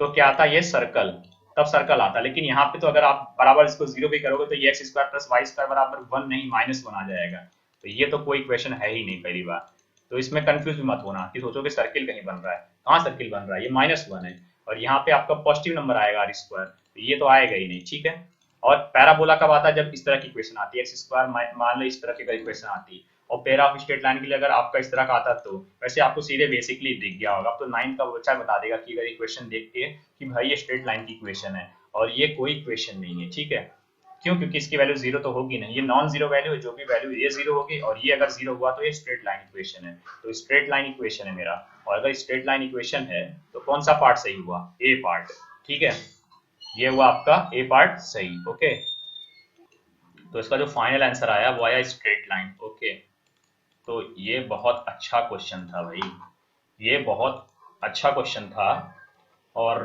तो क्या आता ये सर्कल, तब सर्कल आता। लेकिन यहाँ पे तो अगर आप बराबर इसको जीरो भी करोगे तो ये x square plus y square बराबर वन नहीं माइनस वन आ जाएगा, तो ये तो कोई इक्वेशन है ही नहीं पहली बार। तो इसमें कंफ्यूज भी मत होना कि सोचो कि सर्किल कहीं बन रहा है, कहाँ सर्किल बन रहा है, ये माइनस वन है और यहाँ पे आपका पॉजिटिव नंबर आएगा आर स्क्वायर, तो ये तो आएगा ही नहीं। ठीक है, और पैराबोला कब आता है, जब इस तरह की इक्वेशन आती है, एक्स स्क्वायर मान लो इस तरह की इक्वेशन आती है, और पेयर ऑफ स्ट्रेट लाइन के लिए अगर आपका इस तरह का आता तो वैसे आपको सीधे बेसिकली दिख गया होगा। अब तो नाइन्थ का बच्चा बता देगा कि अगर इक्वेशन देख के कि भाई ये स्ट्रेट लाइन की इक्वेशन है और ये कोई इक्वेशन नहीं है। ठीक है, क्यों, क्योंकि इसकी वैल्यू जीरो तो होगी नहीं, ये नॉन जीरो वैल्यू है, जो भी वैल्यू ये जीरो होगी और ये अगर जीरो हुआ तो ये स्ट्रेट लाइन इक्वेशन है। तो स्ट्रेट लाइन इक्वेशन है मेरा, और अगर स्ट्रेट लाइन इक्वेशन है तो कौन सा पार्ट सही हुआ, ए पार्ट। ठीक है, ये हुआ आपका ए पार्ट सही। ओके, तो इसका जो फाइनल आंसर आया वो आया स्ट्रेट लाइन। ओके, तो ये बहुत अच्छा क्वेश्चन था भाई, ये बहुत अच्छा क्वेश्चन था। और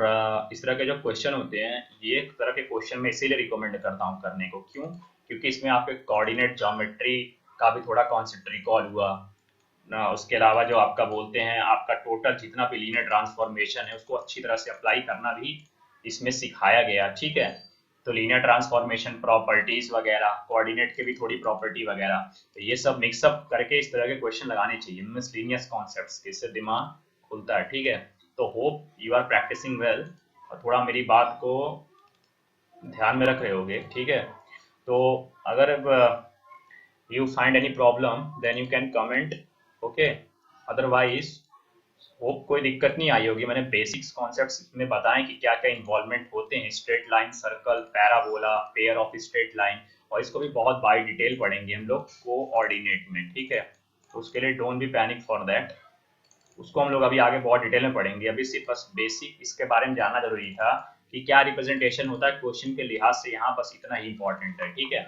इस तरह के जो क्वेश्चन होते हैं, ये एक तरह के क्वेश्चन मैं इसीलिए रिकमेंड करता हूँ करने को, क्यों, क्योंकि इसमें आपके कोऑर्डिनेट ज्योमेट्री का भी थोड़ा कॉन्सेप्ट रिकॉल हुआ ना, उसके अलावा जो आपका बोलते हैं आपका टोटल जितना भी लीनियर ट्रांसफॉर्मेशन है उसको अच्छी तरह से अप्लाई करना भी इसमें सिखाया गया। ठीक है, तो लीनियर ट्रांसफॉर्मेशन प्रॉपर्टीज वगैरह, कोऑर्डिनेट के भी थोड़ी प्रॉपर्टी वगैरह, तो ये सब मिक्सअप करके इस तरह के क्वेश्चन लगाने चाहिए मिसलिनियस कॉन्सेप्ट्स के, इससे दिमाग खुलता है। ठीक है, तो hope you are practising well और थोड़ा मेरी बात को ध्यान में रख रहे होगे। ठीक है, तो अगर you find any problem then you can comment. Okay, otherwise hope कोई दिक्कत नहीं आई होगी। मैंने बेसिक्स कॉन्सेप्ट्स में बताएं कि क्या क्या इन्वॉल्वमेंट होते हैं, straight line, circle, parabola, pair of straight line, और इसको भी बहुत बाई डिटेल पढ़ेंगे हम लोग कोऑर्डिनेट में। ठीक है, तो उसके लिए don't be panic for that, उसको हम लोग अभी आगे बहुत डिटेल में पढ़ेंगे। अभी सिर्फ बस बेसिक इसके बारे में जानना जरूरी था कि क्या रिप्रेजेंटेशन होता है क्वेश्चन के लिहाज से, यहाँ बस इतना ही इंपॉर्टेंट है। ठीक है,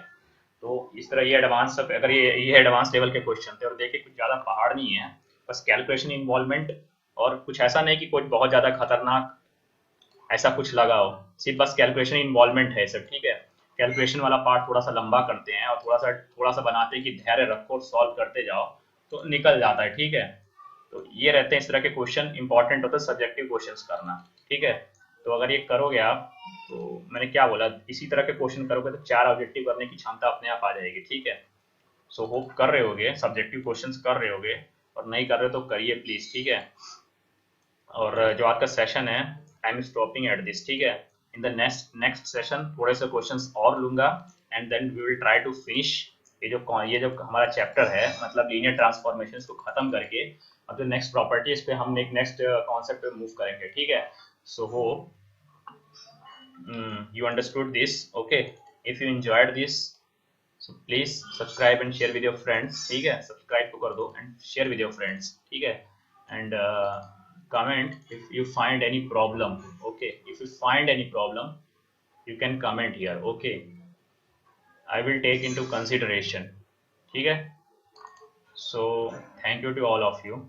तो इस तरह ये एडवांस, अगर ये एडवांस लेवल के क्वेश्चन थे और देखिए कुछ ज़्यादा पहाड़ नहीं है, बस कैलकुलेशन इन्वॉल्वमेंट, और कुछ ऐसा नहीं कि कुछ बहुत ज़्यादा खतरनाक ऐसा कुछ लगा हो, सिर्फ बस कैलकुलेशन इन्वॉल्वमेंट है सब। ठीक है, कैलकुलेशन वाला पार्ट थोड़ा सा लंबा करते हैं और थोड़ा सा बनाते हैं कि धैर्य रखो और सॉल्व करते जाओ तो निकल जाता है। ठीक है, तो ये रहते हैं इस तरह के क्वेश्चन, इंपॉर्टेंट होता है सब्जेक्टिव क्वेश्चंस करना। ठीक है, तो अगर ये करोगे आप, तो मैंने क्या बोला, इसी तरह के क्वेश्चन करोगे तो 4 ऑब्जेक्टिव करने की क्षमता अपने आप आ जाएगी। ठीक है, सो होप कर रहे होगे, सब्जेक्टिव क्वेश्चंस कर रहे होगे, और नहीं कर रहे तो करिए प्लीज। ठीक है, और जो आज का सेशन है I am stopping at this. ठीक है, इन द नेक्स्ट सेशन थोड़े से क्वेश्चंस और लूंगा and then we will try to finish ये जो हमारा चैप्टर है, मतलब लीनियर ट्रांसफॉर्मेशन को खत्म करके अब जो नेक्स्ट प्रॉपर्टीज पे हम एक नेक्स्ट कॉन्सेप्ट पे मूव करेंगे। ठीक है, so hope you understood this. Okay, if you enjoyed this, so please subscribe and share with your friends. ठीक है, सब्सक्राइब तो कर दो and share with your friends. ठीक है, and comment if you find any problem. Okay, if you find any problem you can comment here. Okay, I will take into consideration. ठीक है, so thank you to all of you.